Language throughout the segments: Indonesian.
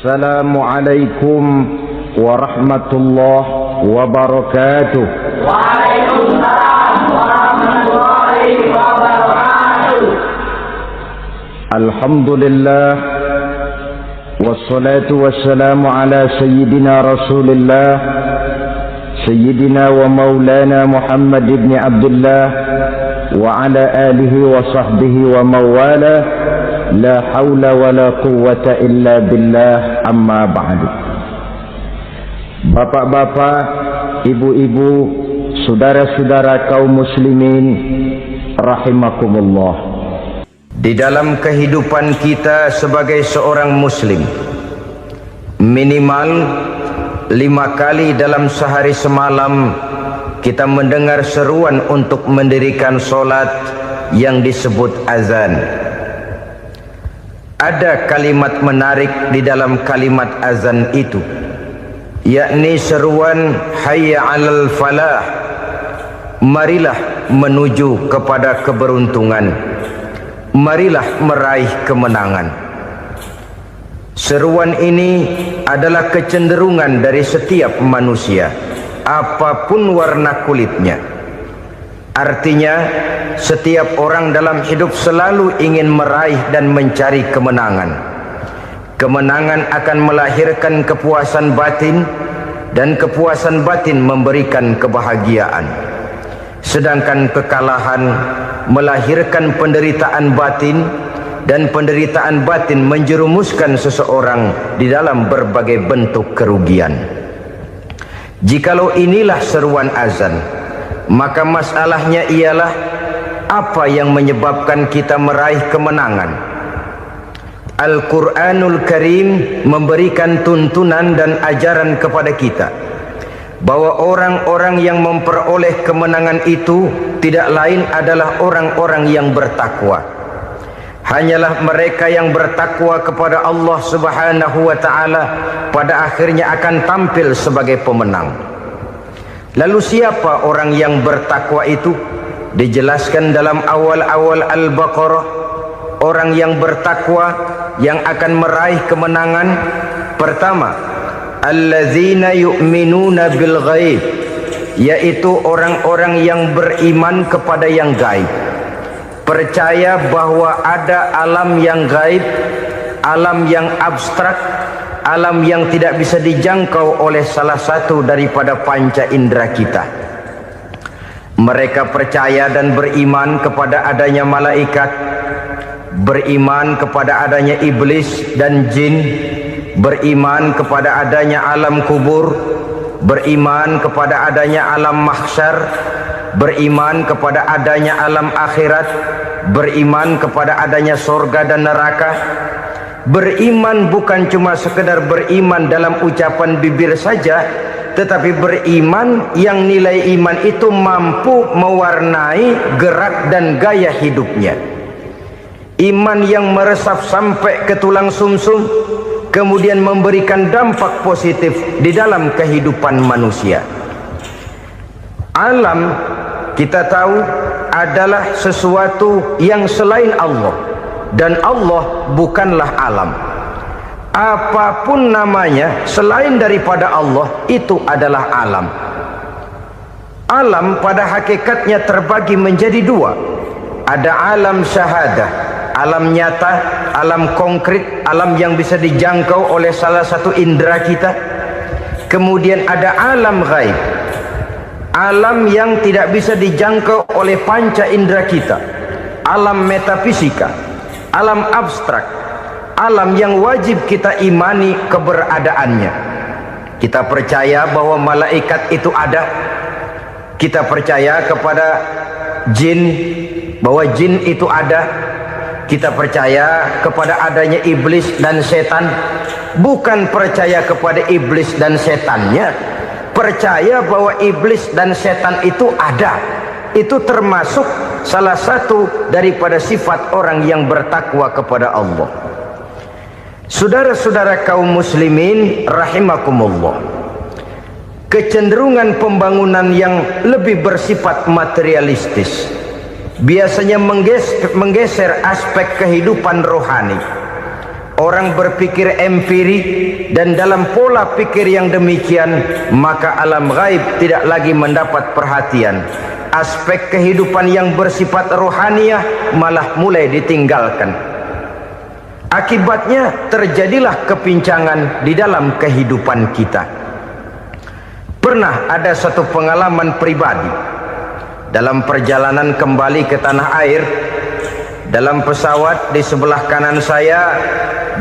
Assalamualaikum warahmatullahi wabarakatuh. Waalaikumsalam warahmatullahi wabarakatuh. Alhamdulillah wassalatu wassalamu ala sayyidina Rasulillah sayyidina wa maulana Muhammad ibn Abdullah wa ala alihi wa sahbihi wa mawala. La hawla wa la quwwata illa billah, amma ba'du. Bapak-bapak, ibu-ibu, saudara-saudara kaum muslimin rahimakumullah. Di dalam kehidupan kita sebagai seorang muslim, minimal 5 kali dalam sehari semalam kita mendengar seruan untuk mendirikan solat yang disebut azan. Ada kalimat menarik di dalam kalimat azan itu, yakni seruan hayya 'alal falah, marilah menuju kepada keberuntungan, marilah meraih kemenangan. Seruan ini adalah kecenderungan dari setiap manusia, apapun warna kulitnya. Artinya, setiap orang dalam hidup selalu ingin meraih dan mencari kemenangan. Kemenangan akan melahirkan kepuasan batin, dan kepuasan batin memberikan kebahagiaan. Sedangkan kekalahan melahirkan penderitaan batin, dan penderitaan batin menjerumuskan seseorang di dalam berbagai bentuk kerugian. Jikalau inilah seruan azan, maka masalahnya ialah apa yang menyebabkan kita meraih kemenangan. Al-Quranul Karim memberikan tuntunan dan ajaran kepada kita bahwa orang-orang yang memperoleh kemenangan itu tidak lain adalah orang-orang yang bertakwa. Hanyalah mereka yang bertakwa kepada Allah Subhanahu wa ta'ala pada akhirnya akan tampil sebagai pemenang. Lalu siapa orang yang bertakwa itu? Dijelaskan dalam awal-awal Al-Baqarah, orang yang bertakwa yang akan meraih kemenangan. Pertama, allazina yu'minuna bil ghaib, yaitu orang-orang yang beriman kepada yang gaib, percaya bahwa ada alam yang gaib, alam yang abstrak, alam yang tidak bisa dijangkau oleh salah satu daripada panca indera kita. Mereka percaya dan beriman kepada adanya malaikat, beriman kepada adanya iblis dan jin, beriman kepada adanya alam kubur, beriman kepada adanya alam mahsyar, beriman kepada adanya alam akhirat, beriman kepada adanya surga dan neraka. Beriman bukan cuma sekedar beriman dalam ucapan bibir saja, tetapi beriman yang nilai iman itu mampu mewarnai gerak dan gaya hidupnya. Iman yang meresap sampai ke tulang sumsum, kemudian memberikan dampak positif di dalam kehidupan manusia. Alam, kita tahu, adalah sesuatu yang selain Allah, dan Allah bukanlah alam. Apapun namanya selain daripada Allah, itu adalah alam. Alam pada hakikatnya terbagi menjadi 2. Ada alam syahadah, alam nyata, alam konkret, alam yang bisa dijangkau oleh salah satu indera kita. Kemudian ada alam ghaib, alam yang tidak bisa dijangkau oleh panca indera kita, alam metafisika, alam abstrak, alam yang wajib kita imani keberadaannya. Kita percaya bahwa malaikat itu ada, kita percaya kepada jin, bahwa jin itu ada, kita percaya kepada adanya iblis dan setan. Bukan percaya kepada iblis dan setannya, percaya bahwa iblis dan setan itu ada. Itu termasuk salah satu daripada sifat orang yang bertakwa kepada Allah. Saudara-saudara kaum muslimin rahimakumullah, kecenderungan pembangunan yang lebih bersifat materialistis biasanya menggeser aspek kehidupan rohani. orang berpikir empirik, dan dalam pola pikir yang demikian, maka alam gaib tidak lagi mendapat perhatian. Aspek kehidupan yang bersifat rohaniyah malah mulai ditinggalkan. Akibatnya terjadilah kepincangan di dalam kehidupan kita. Pernah ada satu pengalaman pribadi. Dalam perjalanan kembali ke tanah air, dalam pesawat di sebelah kanan saya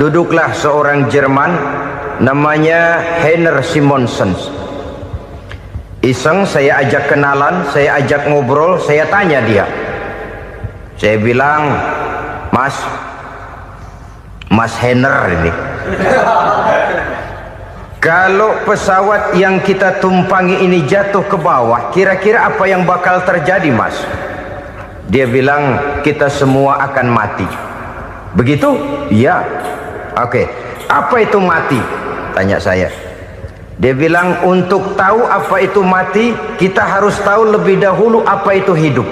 duduklah seorang Jerman, namanya Heiner Simonsen. Iseng saya ajak kenalan, saya ajak ngobrol, saya tanya dia. Saya bilang, Mas Heiner ini, kalau pesawat yang kita tumpangi ini jatuh ke bawah, kira-kira apa yang bakal terjadi, Mas? Dia bilang, kita semua akan mati. Begitu? Iya. Oke. Apa itu mati? Tanya saya. Dia bilang, untuk tahu apa itu mati, kita harus tahu lebih dahulu apa itu hidup.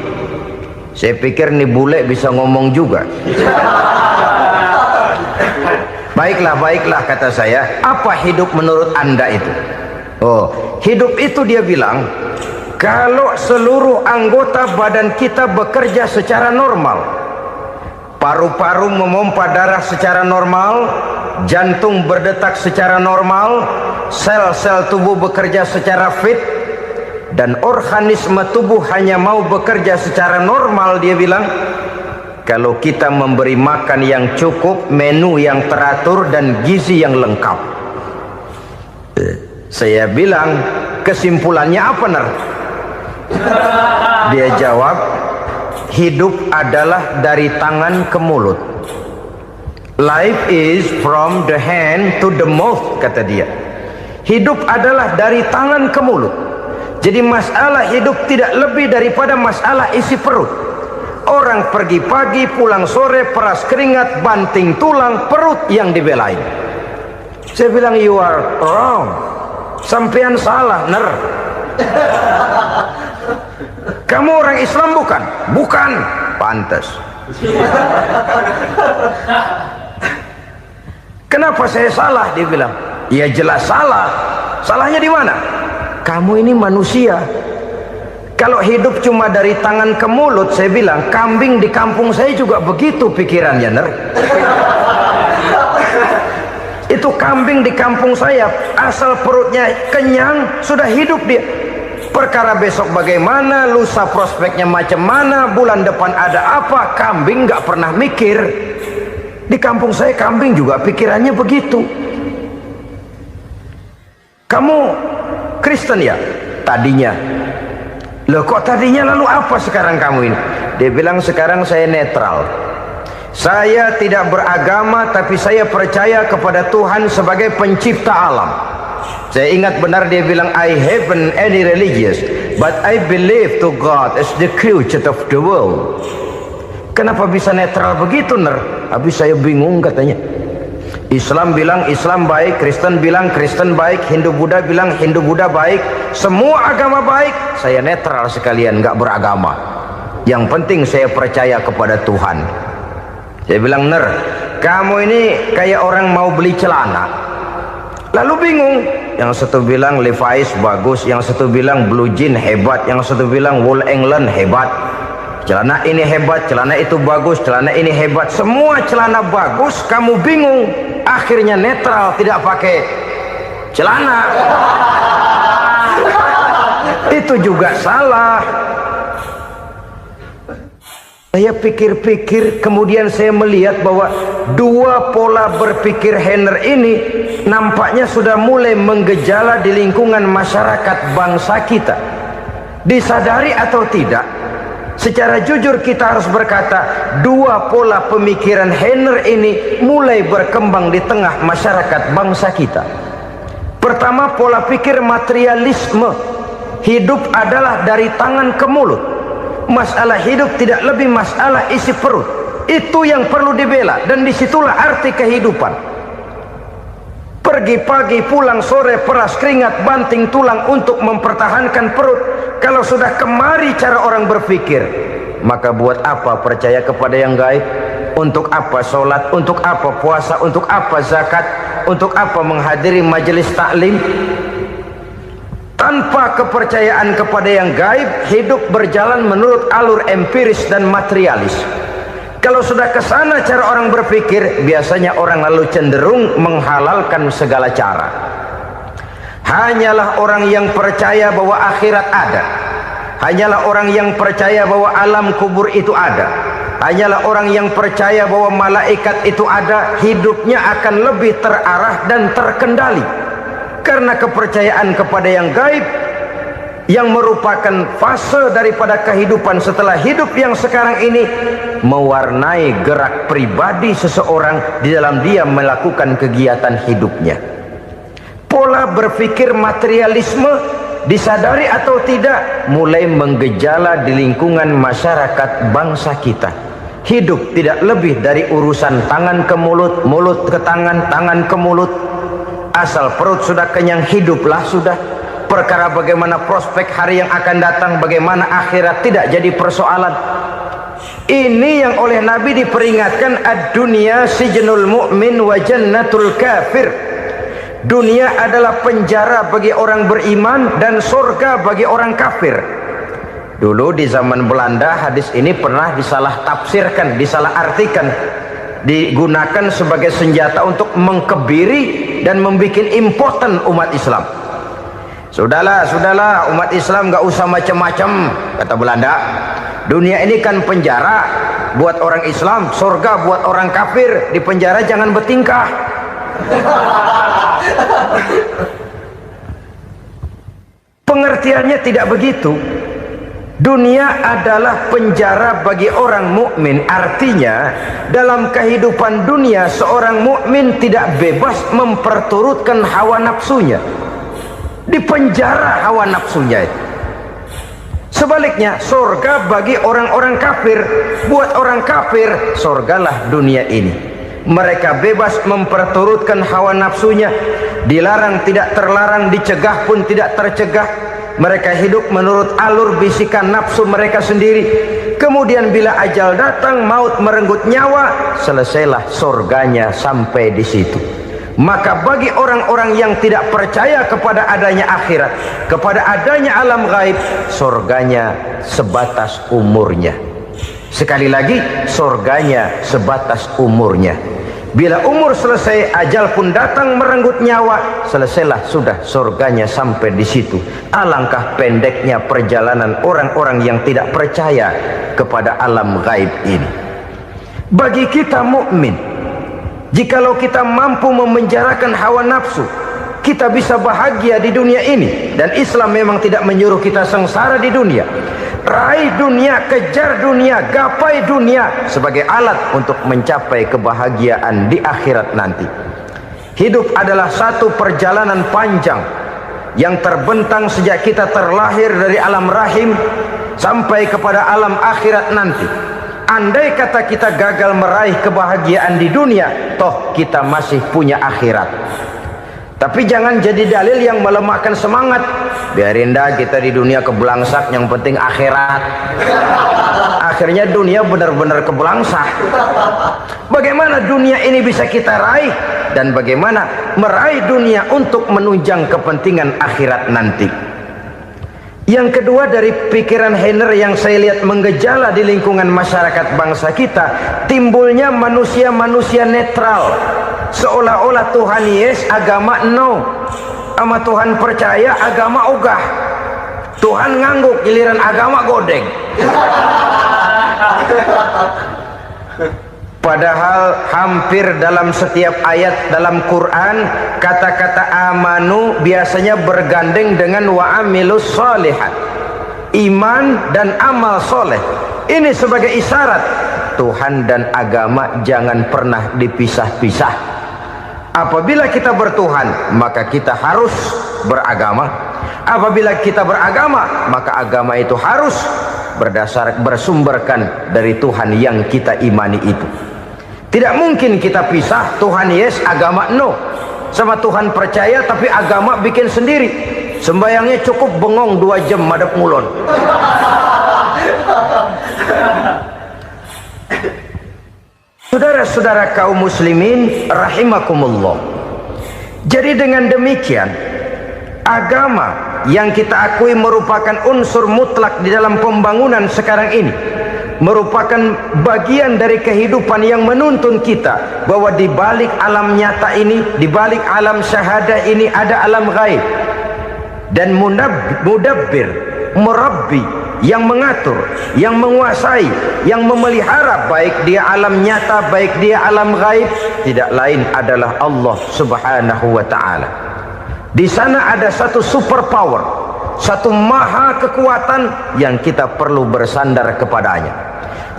Saya pikir nih bule bisa ngomong juga. Baiklah kata saya. Apa hidup menurut Anda itu? Oh, hidup itu dia bilang, kalau seluruh anggota badan kita bekerja secara normal, paru-paru memompa darah secara normal, jantung berdetak secara normal, sel-sel tubuh bekerja secara fit, dan organisme tubuh hanya mau bekerja secara normal, dia bilang, kalau kita memberi makan yang cukup, menu yang teratur, dan gizi yang lengkap. Saya bilang, kesimpulannya apa, Ner? Dia jawab, hidup adalah dari tangan ke mulut. Life is from the hand to the mouth, kata dia. Hidup adalah dari tangan ke mulut. Jadi masalah hidup tidak lebih daripada masalah isi perut. Orang pergi pagi, pulang sore, peras keringat, banting tulang, perut yang dibelain. Saya bilang, you are wrong. Sampean salah, Ner. Kamu orang Islam bukan? Bukan. Pantas. Kenapa saya salah? Dia bilang, ya jelas salah. Salahnya di mana? Kamu ini manusia. Kalau hidup cuma dari tangan ke mulut, saya bilang, kambing di kampung saya juga begitu pikirannya, Ner. Itu kambing di kampung saya, asal perutnya kenyang, sudah hidup dia. Perkara besok bagaimana, lusa prospeknya macam mana, bulan depan ada apa, kambing nggak pernah mikir. Di kampung saya kambing juga pikirannya begitu. Kamu Kristen ya? Tadinya. Loh kok tadinya, lalu apa sekarang kamu ini? Dia bilang, sekarang saya netral. Saya tidak beragama, tapi saya percaya kepada Tuhan sebagai pencipta alam. Saya ingat benar dia bilang, I haven't any religious, but I believe to God as the creator of the world. Kenapa bisa netral begitu, Ner? Habis saya bingung katanya. Islam bilang Islam baik, Kristen bilang Kristen baik, Hindu Buddha bilang Hindu Buddha baik, semua agama baik. Saya netral sekalian, nggak beragama. Yang penting saya percaya kepada Tuhan. Saya bilang, Ner, kamu ini kayak orang mau beli celana, lalu bingung. Yang satu bilang Levi's bagus, yang satu bilang Blue Jean hebat, yang satu bilang Wool England hebat. Celana ini hebat, celana itu bagus, celana ini hebat, semua celana bagus, kamu bingung. Akhirnya netral, tidak pakai celana. Itu juga salah. Saya pikir-pikir, kemudian saya melihat bahwa dua pola berpikir Heiner ini nampaknya sudah mulai menggejala di lingkungan masyarakat bangsa kita. Disadari atau tidak, secara jujur kita harus berkata, dua pola pemikiran Heiner ini mulai berkembang di tengah masyarakat bangsa kita. Pertama, pola pikir materialisme. Hidup adalah dari tangan ke mulut. Masalah hidup tidak lebih masalah isi perut. Itu yang perlu dibela, dan disitulah arti kehidupan. Pergi pagi, pulang sore, peras keringat, banting tulang untuk mempertahankan perut. Kalau sudah kemari cara orang berpikir, maka buat apa percaya kepada yang gaib? Untuk apa sholat, untuk apa puasa, untuk apa zakat, untuk apa menghadiri majelis taklim? Tanpa kepercayaan kepada yang gaib, hidup berjalan menurut alur empiris dan materialis. Kalau sudah ke sana cara orang berpikir, biasanya orang lalu cenderung menghalalkan segala cara. Hanyalah orang yang percaya bahwa akhirat ada, hanyalah orang yang percaya bahwa alam kubur itu ada, hanyalah orang yang percaya bahwa malaikat itu ada, hidupnya akan lebih terarah dan terkendali. Karena kepercayaan kepada yang gaib, yang merupakan fase daripada kehidupan setelah hidup yang sekarang ini, mewarnai gerak pribadi seseorang di dalam dia melakukan kegiatan hidupnya. Pola berpikir materialisme, disadari atau tidak, mulai menggejala di lingkungan masyarakat bangsa kita. Hidup tidak lebih dari urusan tangan ke mulut, mulut ke tangan, tangan ke mulut. Asal perut sudah kenyang, hiduplah sudah. Perkara bagaimana prospek hari yang akan datang, bagaimana akhirat, tidak jadi persoalan. Ini yang oleh Nabi diperingatkan, ad-dunya sijnul mu'min wa jannatul kafir. Dunia adalah penjara bagi orang beriman dan surga bagi orang kafir. Dulu di zaman Belanda hadis ini pernah disalah tafsirkan, disalah artikan, digunakan sebagai senjata untuk mengkebiri dan membuat impoten umat Islam. Sudahlah umat Islam gak usah macam-macam, kata Belanda. Dunia ini kan penjara buat orang Islam, surga buat orang kafir. Di penjara jangan bertingkah. Pengertiannya tidak begitu. Dunia adalah penjara bagi orang mukmin. Artinya dalam kehidupan dunia seorang mukmin tidak bebas memperturutkan hawa nafsunya. Dipenjara hawa nafsunya. Sebaliknya surga bagi orang-orang kafir. Buat orang kafir surgalah dunia ini. Mereka bebas memperturutkan hawa nafsunya. Dilarang tidak terlarang, dicegah pun tidak tercegah. Mereka hidup menurut alur bisikan nafsu mereka sendiri. Kemudian bila ajal datang, maut merenggut nyawa, selesailah surganya sampai di situ. Maka bagi orang-orang yang tidak percaya kepada adanya akhirat, kepada adanya alam gaib, surganya sebatas umurnya. Sekali lagi, surganya sebatas umurnya. Bila umur selesai, ajal pun datang merenggut nyawa, selesailah sudah surganya sampai di situ. Alangkah pendeknya perjalanan orang-orang yang tidak percaya kepada alam gaib ini. Bagi kita mukmin, jikalau kita mampu memenjarakan hawa nafsu, kita bisa bahagia di dunia ini. Dan Islam memang tidak menyuruh kita sengsara di dunia. Raih dunia, kejar dunia, gapai dunia sebagai alat untuk mencapai kebahagiaan di akhirat nanti. Hidup adalah satu perjalanan panjang yang terbentang sejak kita terlahir dari alam rahim sampai kepada alam akhirat nanti. Andai kata kita gagal meraih kebahagiaan di dunia, toh kita masih punya akhirat. Tapi jangan jadi dalil yang melemahkan semangat. Biarin dah kita di dunia kebelangsak, yang penting akhirat. Akhirnya dunia benar-benar kebelangsak. Bagaimana dunia ini bisa kita raih, dan bagaimana meraih dunia untuk menunjang kepentingan akhirat nanti. Yang kedua, dari pikiran Heiner yang saya lihat menggejala di lingkungan masyarakat bangsa kita, timbulnya manusia-manusia netral. Seolah-olah Tuhan yes, agama no. Sama Tuhan percaya, agama ogah. Tuhan ngangguk, giliran agama godeng. Padahal hampir dalam setiap ayat dalam Quran, kata-kata amanu biasanya bergandeng dengan wa amilus sholihat. Iman dan amal soleh. Ini sebagai isyarat Tuhan dan agama jangan pernah dipisah-pisah. Apabila kita bertuhan, maka kita harus beragama. Apabila kita beragama, maka agama itu harus bersumberkan dari Tuhan yang kita imani itu. Tidak mungkin kita pisah, Tuhan yes, agama no. Sama Tuhan percaya tapi agama bikin sendiri. Sembayangnya cukup bengong 2 jam madep ngulon. Saudara-saudara kaum muslimin rahimakumullah. Jadi dengan demikian, agama yang kita akui merupakan unsur mutlak di dalam pembangunan sekarang ini, merupakan bagian dari kehidupan yang menuntun kita bahwa di balik alam nyata ini, di balik alam syahadah ini ada alam gaib. Dan mudabbir, murabbi, yang mengatur, yang menguasai, yang memelihara baik dia alam nyata, baik dia alam gaib, tidak lain adalah Allah Subhanahu wa ta'ala. Di sana ada satu super power, satu maha kekuatan yang kita perlu bersandar kepadanya.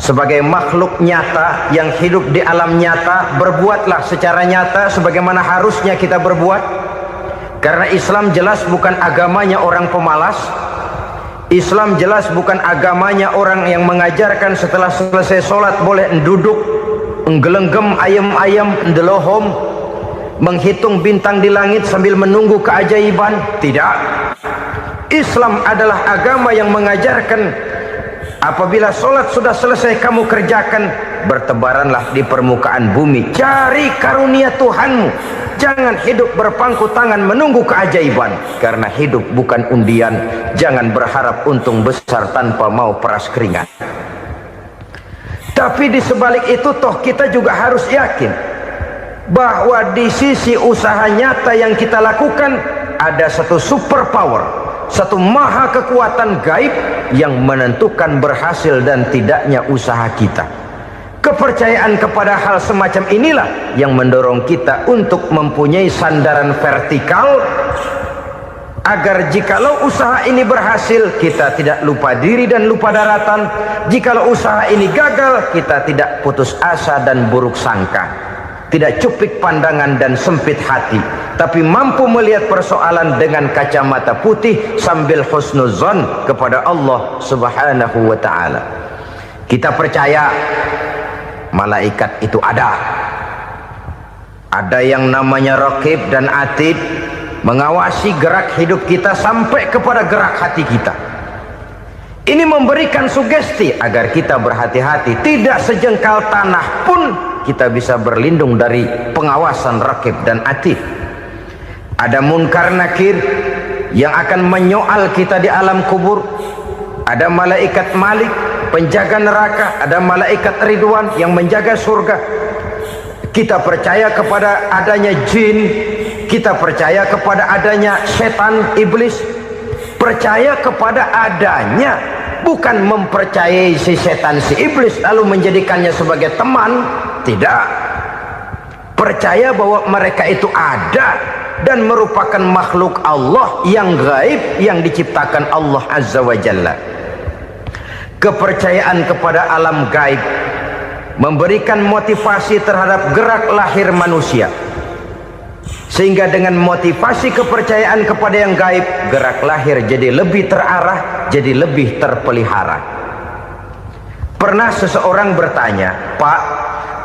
Sebagai makhluk nyata yang hidup di alam nyata, berbuatlah secara nyata sebagaimana harusnya kita berbuat. Karena Islam jelas bukan agamanya orang pemalas. Islam jelas bukan agamanya orang yang mengajarkan setelah selesai sholat boleh duduk, nggelenggem ayam-ayam, ndelohom, menghitung bintang di langit sambil menunggu keajaiban. Tidak. Islam adalah agama yang mengajarkan apabila sholat sudah selesai kamu kerjakan, bertebaranlah di permukaan bumi, cari karunia Tuhanmu. Jangan hidup berpangku tangan menunggu keajaiban, karena hidup bukan undian. Jangan berharap untung besar tanpa mau peras keringat. Tapi di sebalik itu toh kita juga harus yakin bahwa di sisi usaha nyata yang kita lakukan ada satu super power, satu maha kekuatan gaib yang menentukan berhasil dan tidaknya usaha kita. Kepercayaan kepada hal semacam inilah yang mendorong kita untuk mempunyai sandaran vertikal, agar jikalau usaha ini berhasil, kita tidak lupa diri dan lupa daratan. Jikalau usaha ini gagal, kita tidak putus asa dan buruk sangka, tidak cupik pandangan dan sempit hati, tapi mampu melihat persoalan dengan kacamata putih sambil husnuzon kepada Allah Subhanahu wa ta'ala. Kita percaya malaikat itu ada yang namanya raqib dan atid, mengawasi gerak hidup kita sampai kepada gerak hati kita. Ini memberikan sugesti agar kita berhati-hati, tidak sejengkal tanah pun kita bisa berlindung dari pengawasan raqib dan atid. Ada munkar nakir yang akan menyoal kita di alam kubur. Ada malaikat Malik, penjaga neraka. Ada malaikat Ridwan yang menjaga surga. Kita percaya kepada adanya jin, kita percaya kepada adanya setan, iblis. Percaya kepada adanya, bukan mempercayai si setan, si iblis lalu menjadikannya sebagai teman. Tidak. Percaya bahwa mereka itu ada dan merupakan makhluk Allah yang gaib, yang diciptakan Allah Azza wa Jalla. Kepercayaan kepada alam gaib memberikan motivasi terhadap gerak lahir manusia, sehingga dengan motivasi kepercayaan kepada yang gaib, gerak lahir jadi lebih terarah, jadi lebih terpelihara. Pernah seseorang bertanya, "Pak,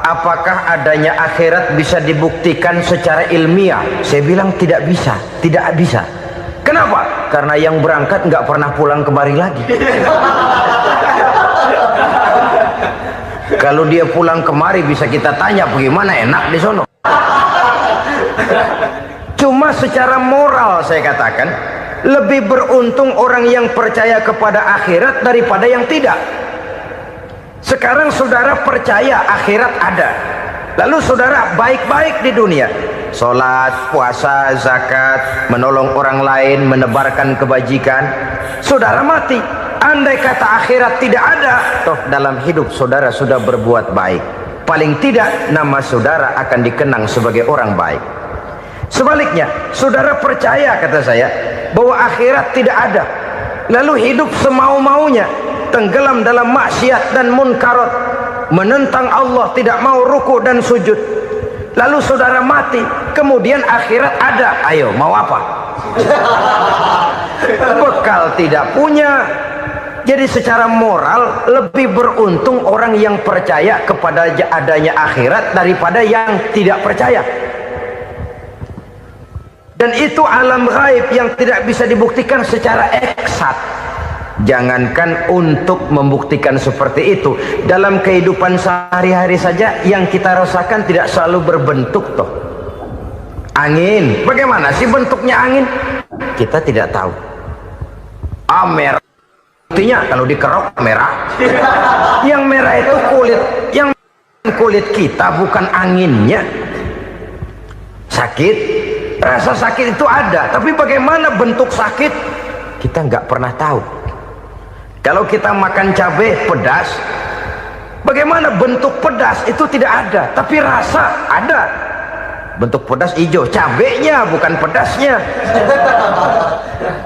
apakah adanya akhirat bisa dibuktikan secara ilmiah?" Saya bilang tidak bisa, tidak bisa. Kenapa? Karena yang berangkat nggak pernah pulang kemari lagi. Kalau dia pulang kemari bisa kita tanya bagaimana enak di sono. Cuma secara moral saya katakan, lebih beruntung orang yang percaya kepada akhirat daripada yang tidak. Sekarang saudara percaya akhirat ada, lalu saudara baik-baik di dunia, sholat, puasa, zakat, menolong orang lain, menebarkan kebajikan. Saudara mati, andai kata akhirat tidak ada, toh dalam hidup saudara sudah berbuat baik, paling tidak nama saudara akan dikenang sebagai orang baik. Sebaliknya, saudara percaya, kata saya, bahwa akhirat tidak ada, lalu hidup semau-maunya, tenggelam dalam maksiat dan munkarat, menentang Allah, tidak mau ruku dan sujud. Lalu saudara mati, kemudian akhirat ada, ayo mau apa? Bekal tidak punya. Jadi secara moral lebih beruntung orang yang percaya kepada adanya akhirat daripada yang tidak percaya. Dan itu alam gaib yang tidak bisa dibuktikan secara eksat. Jangankan untuk membuktikan seperti itu, dalam kehidupan sehari-hari saja yang kita rasakan tidak selalu berbentuk toh. Angin, bagaimana sih bentuknya angin? Kita tidak tahu. Merah, artinya kalau dikerok merah. Yang merah itu kulit, yang kulit kita bukan anginnya. Sakit, rasa sakit itu ada, tapi bagaimana bentuk sakit kita nggak pernah tahu. Kalau kita makan cabai pedas, bagaimana bentuk pedas itu tidak ada, tapi rasa ada. Bentuk pedas hijau, cabainya bukan pedasnya.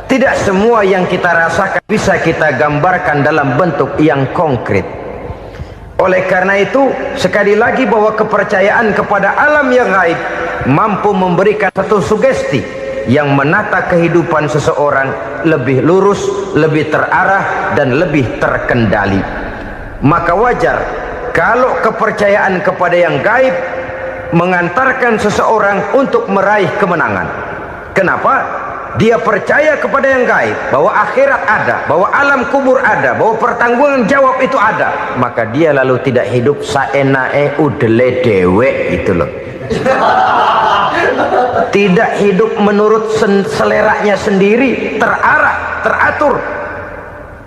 Tidak semua yang kita rasakan bisa kita gambarkan dalam bentuk yang konkret. Oleh karena itu, sekali lagi bahwa kepercayaan kepada alam yang gaib mampu memberikan satu sugesti yang menata kehidupan seseorang lebih lurus, lebih terarah, dan lebih terkendali. Maka wajar kalau kepercayaan kepada yang gaib mengantarkan seseorang untuk meraih kemenangan. Kenapa? Dia percaya kepada yang gaib, bahwa akhirat ada, bahwa alam kubur ada, bahwa pertanggungan jawab itu ada. Maka dia lalu tidak hidup saenae udele dewe, itu loh. Tidak hidup menurut seleranya sendiri, terarah, teratur.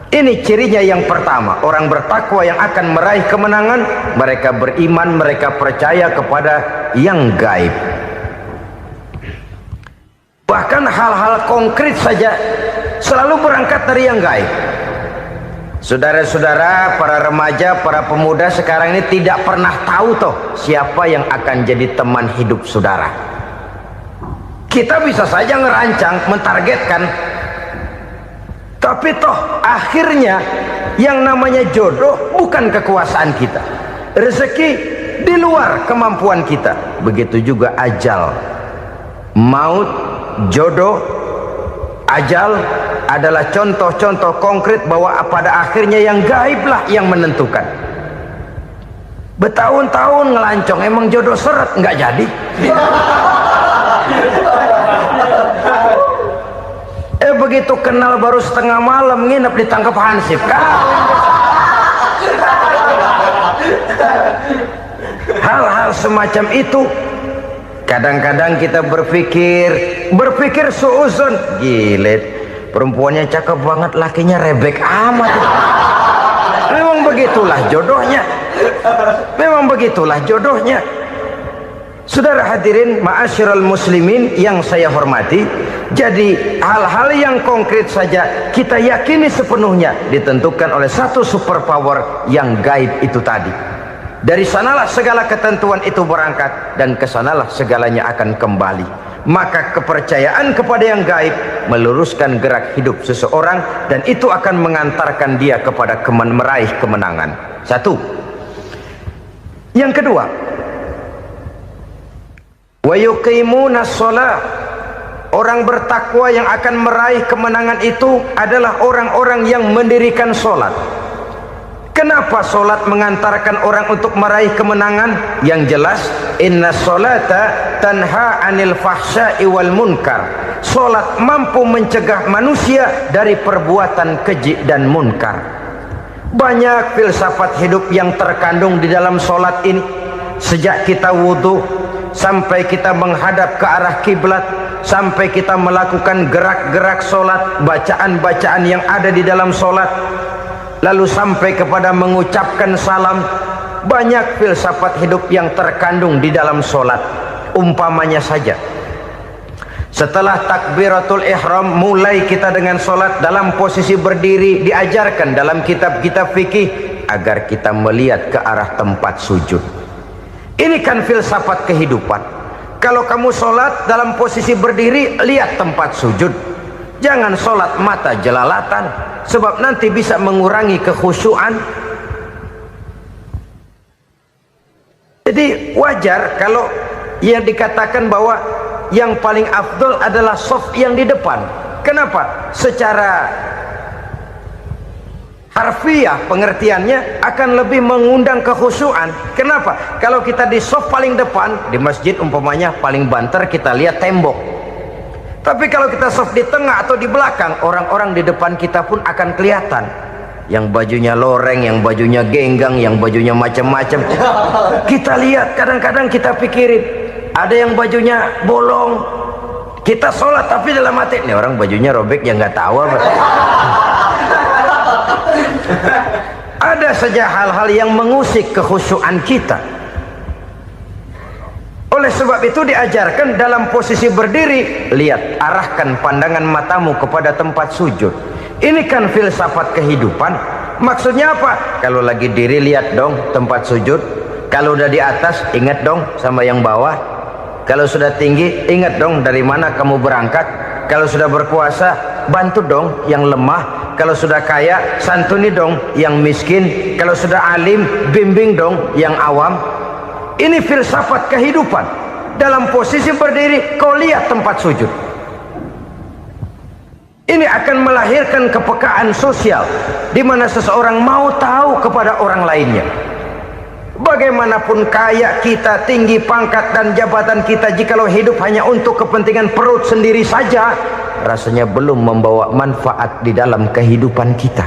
Ini cirinya yang pertama. Orang bertakwa yang akan meraih kemenangan, mereka beriman, mereka percaya kepada yang gaib. Bahkan hal-hal konkret saja selalu berangkat dari yang gaib. Saudara-saudara, para remaja, para pemuda sekarang ini tidak pernah tahu toh siapa yang akan jadi teman hidup saudara. Kita bisa saja ngerancang, mentargetkan, tapi toh akhirnya yang namanya jodoh bukan kekuasaan kita. Rezeki di luar kemampuan kita. Begitu juga ajal, maut, jodoh, ajal adalah contoh-contoh konkret bahwa pada akhirnya yang gaiblah yang menentukan. Bertahun-tahun ngelancong, emang jodoh seret nggak jadi. Begitu kenal baru setengah malam nginep ditangkap hansip kan. Hal-hal semacam itu kadang-kadang kita berpikir suuzon, gilet, perempuannya cakep banget, lakinya rebek amat. Memang begitulah jodohnya. Memang begitulah jodohnya. Saudara hadirin ma'asyiral muslimin yang saya hormati, jadi hal-hal yang konkret saja kita yakini sepenuhnya ditentukan oleh satu superpower yang gaib itu tadi. Dari sanalah segala ketentuan itu berangkat dan kesanalah segalanya akan kembali. Maka kepercayaan kepada yang gaib meluruskan gerak hidup seseorang dan itu akan mengantarkan dia kepada meraih kemenangan. Satu. Yang kedua, wa yuqimuna shalah. Orang bertakwa yang akan meraih kemenangan itu adalah orang-orang yang mendirikan sholat. Kenapa sholat mengantarkan orang untuk meraih kemenangan? Yang jelas, inna sholata tanha anil fahsya'i wal munkar. Sholat mampu mencegah manusia dari perbuatan keji dan munkar. Banyak filsafat hidup yang terkandung di dalam sholat ini. Sejak kita wudhu sampai kita menghadap ke arah kiblat, sampai kita melakukan gerak-gerak sholat, bacaan-bacaan yang ada di dalam sholat, lalu sampai kepada mengucapkan salam. Banyak filsafat hidup yang terkandung di dalam sholat. Umpamanya saja, setelah takbiratul ihram mulai kita dengan sholat dalam posisi berdiri, diajarkan dalam kitab-kitab fikih agar kita melihat ke arah tempat sujud. Ini kan filsafat kehidupan. Kalau kamu sholat dalam posisi berdiri, lihat tempat sujud. Jangan sholat mata jelalatan, sebab nanti bisa mengurangi kekhusyuan. Jadi wajar kalau yang dikatakan bahwa yang paling afdol adalah shaf yang di depan. Kenapa? Secara harfiah pengertiannya akan lebih mengundang kekhusyuan. Kenapa? Kalau kita di shaf paling depan di masjid umpamanya paling banter kita lihat tembok. Tapi kalau kita soft di tengah atau di belakang, orang-orang di depan kita pun akan kelihatan. Yang bajunya loreng, yang bajunya genggang, yang bajunya macam-macam. Kita lihat, kadang-kadang kita pikirin, ada yang bajunya bolong. Kita sholat tapi dalam hati, nih orang bajunya robek, yang nggak tahu apa. Ada saja hal-hal yang mengusik kekhusyuan kita. Oleh sebab itu diajarkan dalam posisi berdiri, lihat, arahkan pandangan matamu kepada tempat sujud. Ini kan filsafat kehidupan. Maksudnya apa? Kalau lagi diri, lihat dong tempat sujud. Kalau udah di atas, ingat dong sama yang bawah. Kalau sudah tinggi, ingat dong dari mana kamu berangkat. Kalau sudah berkuasa, bantu dong yang lemah. Kalau sudah kaya, santuni dong yang miskin. Kalau sudah alim, bimbing dong yang awam. Ini filsafat kehidupan. Dalam posisi berdiri, kau lihat tempat sujud. Ini akan melahirkan kepekaan sosial, di mana seseorang mau tahu kepada orang lainnya. Bagaimanapun kaya kita, tinggi pangkat dan jabatan kita, jikalau hidup hanya untuk kepentingan perut sendiri saja, rasanya belum membawa manfaat di dalam kehidupan kita.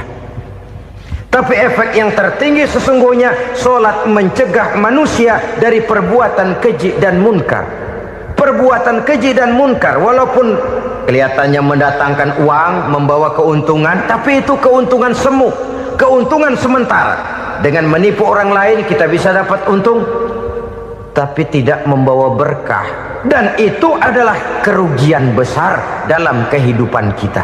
Tapi efek yang tertinggi sesungguhnya, solat mencegah manusia dari perbuatan keji dan munkar. Perbuatan keji dan munkar, walaupun kelihatannya mendatangkan uang, membawa keuntungan, tapi itu keuntungan semu, keuntungan sementara. Dengan menipu orang lain kita bisa dapat untung, tapi tidak membawa berkah. Dan itu adalah kerugian besar dalam kehidupan kita.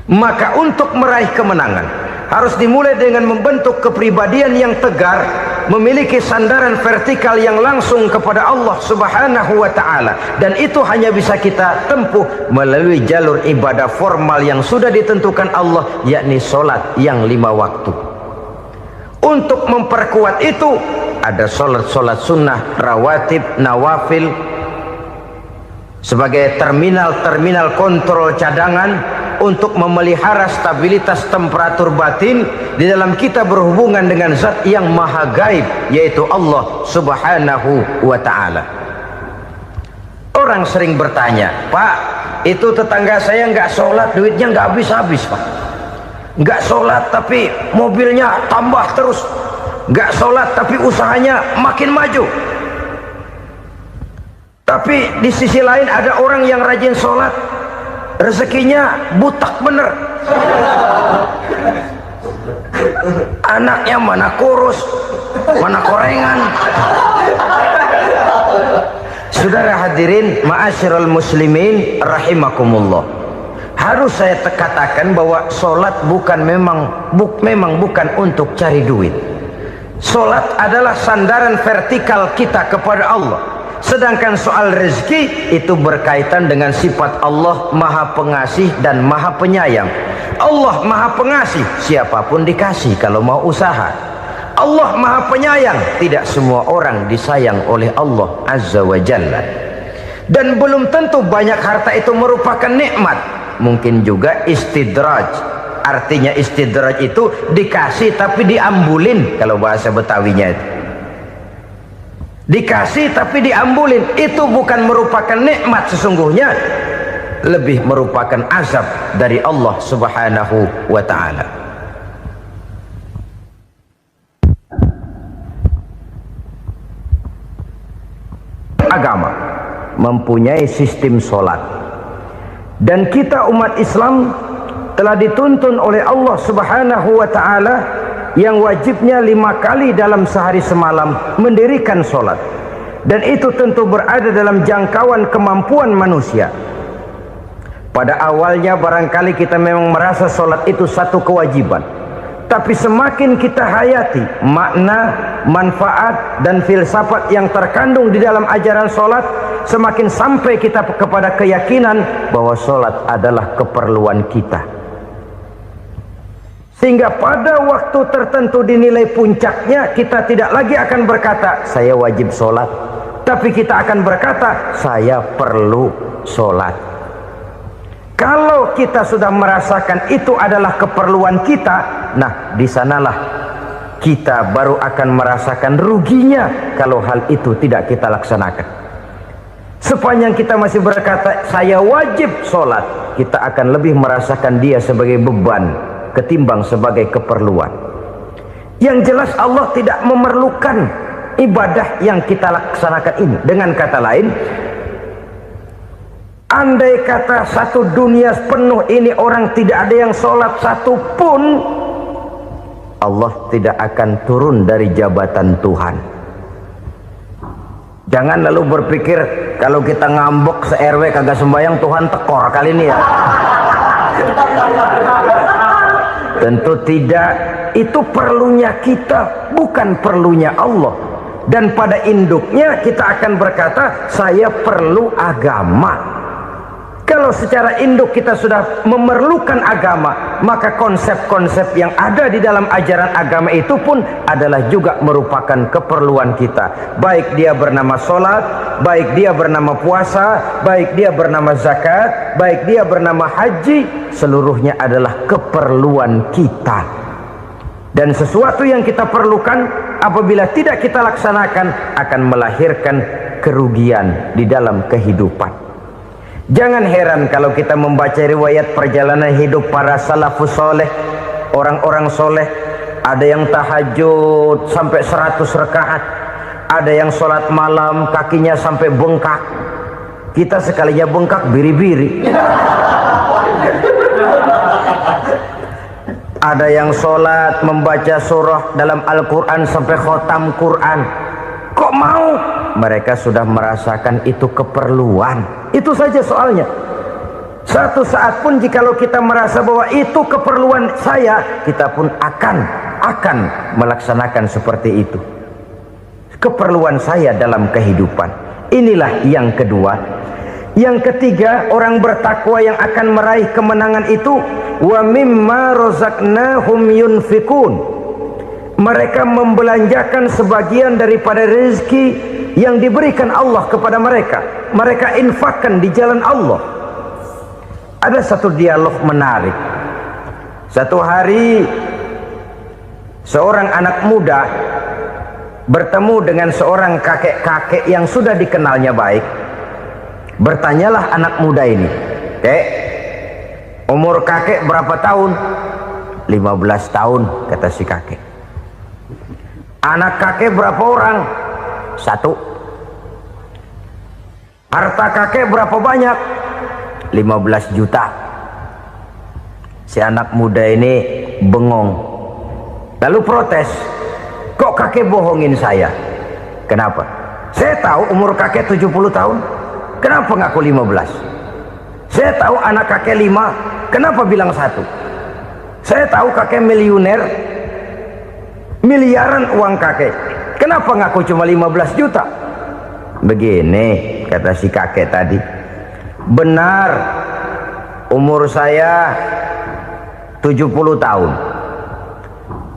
Maka untuk meraih kemenangan, harus dimulai dengan membentuk kepribadian yang tegar, memiliki sandaran vertikal yang langsung kepada Allah Subhanahu wa ta'ala. Dan itu hanya bisa kita tempuh melalui jalur ibadah formal yang sudah ditentukan Allah, yakni solat yang 5 waktu. Untuk memperkuat itu, ada solat-solat sunnah, rawatib, nawafil, sebagai terminal-terminal kontrol cadangan untuk memelihara stabilitas temperatur batin di dalam kita berhubungan dengan zat yang maha gaib, yaitu Allah Subhanahu wa ta'ala. Orang sering bertanya, Pak, itu tetangga saya nggak sholat, duitnya nggak habis-habis, Pak. Nggak sholat tapi mobilnya tambah terus. Nggak sholat tapi usahanya makin maju. Tapi di sisi lain ada orang yang rajin sholat, rezekinya butak bener. Anaknya mana kurus, mana korengan. Saudara hadirin ma'asyiral muslimin rahimakumullah, harus saya katakan bahwa solat memang bukan untuk cari duit. Solat adalah sandaran vertikal kita kepada Allah. Sedangkan soal rezeki itu berkaitan dengan sifat Allah maha pengasih dan maha penyayang. Allah maha pengasih, siapapun dikasih kalau mau usaha. Allah maha penyayang, tidak semua orang disayang oleh Allah Azza wa Jalla. Dan belum tentu banyak harta itu merupakan nikmat. Mungkin juga istidraj. Artinya istidraj itu dikasih tapi diambulin, kalau bahasa Betawinya itu. Dikasih tapi diambulin, itu bukan merupakan nikmat sesungguhnya, lebih merupakan azab dari Allah Subhanahu wa ta'ala. Agama mempunyai sistem solat, dan kita umat Islam telah dituntun oleh Allah Subhanahu wa ta'ala yang wajibnya 5 kali dalam sehari semalam mendirikan solat. Dan itu tentu berada dalam jangkauan kemampuan manusia. Pada awalnya barangkali kita memang merasa solat itu satu kewajiban, tapi semakin kita hayati makna, manfaat dan filsafat yang terkandung di dalam ajaran solat, semakin sampai kita kepada keyakinan bahwa solat adalah keperluan kita. Sehingga pada waktu tertentu dinilai puncaknya, kita tidak lagi akan berkata saya wajib sholat, tapi kita akan berkata saya perlu sholat. Kalau kita sudah merasakan itu adalah keperluan kita, nah di sanalah kita baru akan merasakan ruginya kalau hal itu tidak kita laksanakan. Sepanjang kita masih berkata saya wajib sholat, kita akan lebih merasakan dia sebagai beban ketimbang sebagai keperluan. Yang jelas Allah tidak memerlukan ibadah yang kita laksanakan ini. Dengan kata lain, andai kata satu dunia penuh ini orang tidak ada yang sholat satu pun, Allah tidak akan turun dari jabatan Tuhan. Jangan lalu berpikir kalau kita ngambek se-RW kagak sembahyang Tuhan tekor kali ini ya. Tentu tidak. Itu perlunya kita, bukan perlunya Allah. Dan pada induknya kita akan berkata saya perlu agama. Kalau secara induk kita sudah memerlukan agama, maka konsep-konsep yang ada di dalam ajaran agama itu pun adalah juga merupakan keperluan kita. Baik dia bernama sholat, baik dia bernama puasa, baik dia bernama zakat, baik dia bernama haji, seluruhnya adalah keperluan kita. Dan sesuatu yang kita perlukan apabila tidak kita laksanakan akan melahirkan kerugian di dalam kehidupan. Jangan heran kalau kita membaca riwayat perjalanan hidup para salafus soleh, orang-orang soleh. Ada yang tahajud sampai 100 rakaat, ada yang sholat malam kakinya sampai bengkak. Kita sekalinya bengkak biri-biri. Ada yang sholat membaca surah dalam Al-Quran sampai khotam Quran. Kok mau? Mereka sudah merasakan itu keperluan. Itu saja soalnya. Satu saat pun jikalau kita merasa bahwa itu keperluan saya, kita pun akan melaksanakan seperti itu. Keperluan saya dalam kehidupan. Inilah yang kedua. Yang ketiga, orang bertakwa yang akan meraih kemenangan itu, wa mimma razaqnahum yunfikun. Mereka membelanjakan sebagian daripada rezeki yang diberikan Allah kepada mereka. Mereka infakkan di jalan Allah. Ada satu dialog menarik. Satu hari seorang anak muda bertemu dengan seorang kakek-kakek yang sudah dikenalnya baik. Bertanyalah anak muda ini, "Kek, umur kakek berapa tahun?" 15 tahun, kata si kakek. "Anak kakek berapa orang?" 1. "Harta kakek berapa banyak?" 15 juta. Si anak muda ini bengong, lalu protes, "Kok kakek bohongin saya?" "Kenapa?" "Saya tahu umur kakek 70 tahun. Kenapa ngaku 15? Saya tahu anak kakek 5. Kenapa bilang 1? Saya tahu kakek miliuner, miliaran uang kakek. Kenapa ngaku cuma 15 juta? Begini, kata si kakek tadi. Benar, umur saya 70 tahun.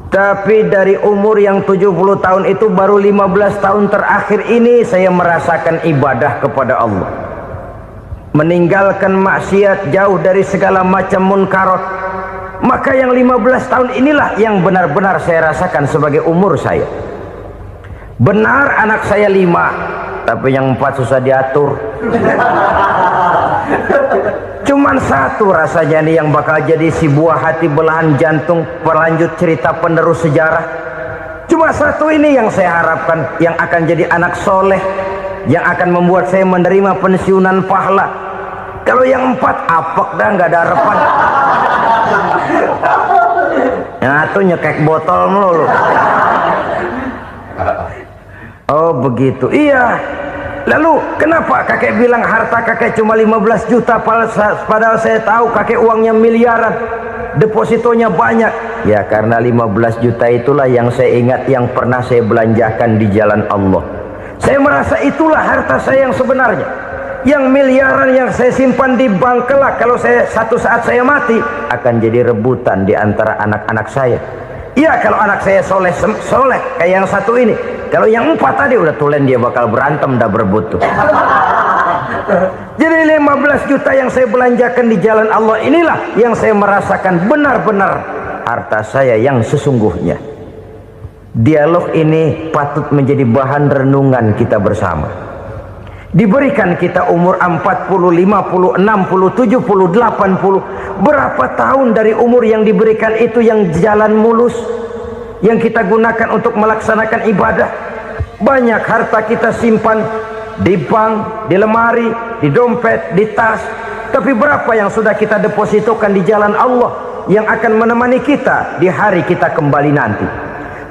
Tapi dari umur yang 70 tahun itu baru 15 tahun terakhir ini saya merasakan ibadah kepada Allah. Meninggalkan maksiat, jauh dari segala macam munkarat. Maka yang 15 tahun inilah yang benar-benar saya rasakan sebagai umur saya. Benar anak saya 5, tapi yang 4 susah diatur. Cuman 1 rasanya nih yang bakal jadi si buah hati belahan jantung berlanjut cerita penerus sejarah. Cuma 1 ini yang saya harapkan, yang akan jadi anak soleh, yang akan membuat saya menerima pensiunan pahala. Kalau yang 4 apek dah, nggak ada harapan. Yang 1 nyekek botol melulu. Oh begitu, iya. Lalu kenapa kakek bilang harta kakek cuma 15 juta padahal saya tahu kakek uangnya miliaran, depositonya banyak? Ya karena 15 juta itulah yang saya ingat yang pernah saya belanjakan di jalan Allah. Saya merasa itulah harta saya yang sebenarnya. Yang miliaran yang saya simpan di bank kelak kalau satu saat saya mati akan jadi rebutan di antara anak-anak saya. Iya kalau anak saya soleh kayak yang 1 ini. Kalau yang 4 tadi udah tulen dia bakal berantem dah berebut tuh. Jadi 15 juta yang saya belanjakan di jalan Allah inilah yang saya merasakan benar-benar harta saya yang sesungguhnya. Dialog ini patut menjadi bahan renungan kita bersama. Diberikan kita umur 40, 50, 60, 70, 80. Berapa tahun dari umur yang diberikan itu yang jalan mulus, yang kita gunakan untuk melaksanakan ibadah? Banyak harta kita simpan di bank, di lemari, di dompet, di tas. Tapi berapa yang sudah kita depositokan di jalan Allah yang akan menemani kita di hari kita kembali nanti?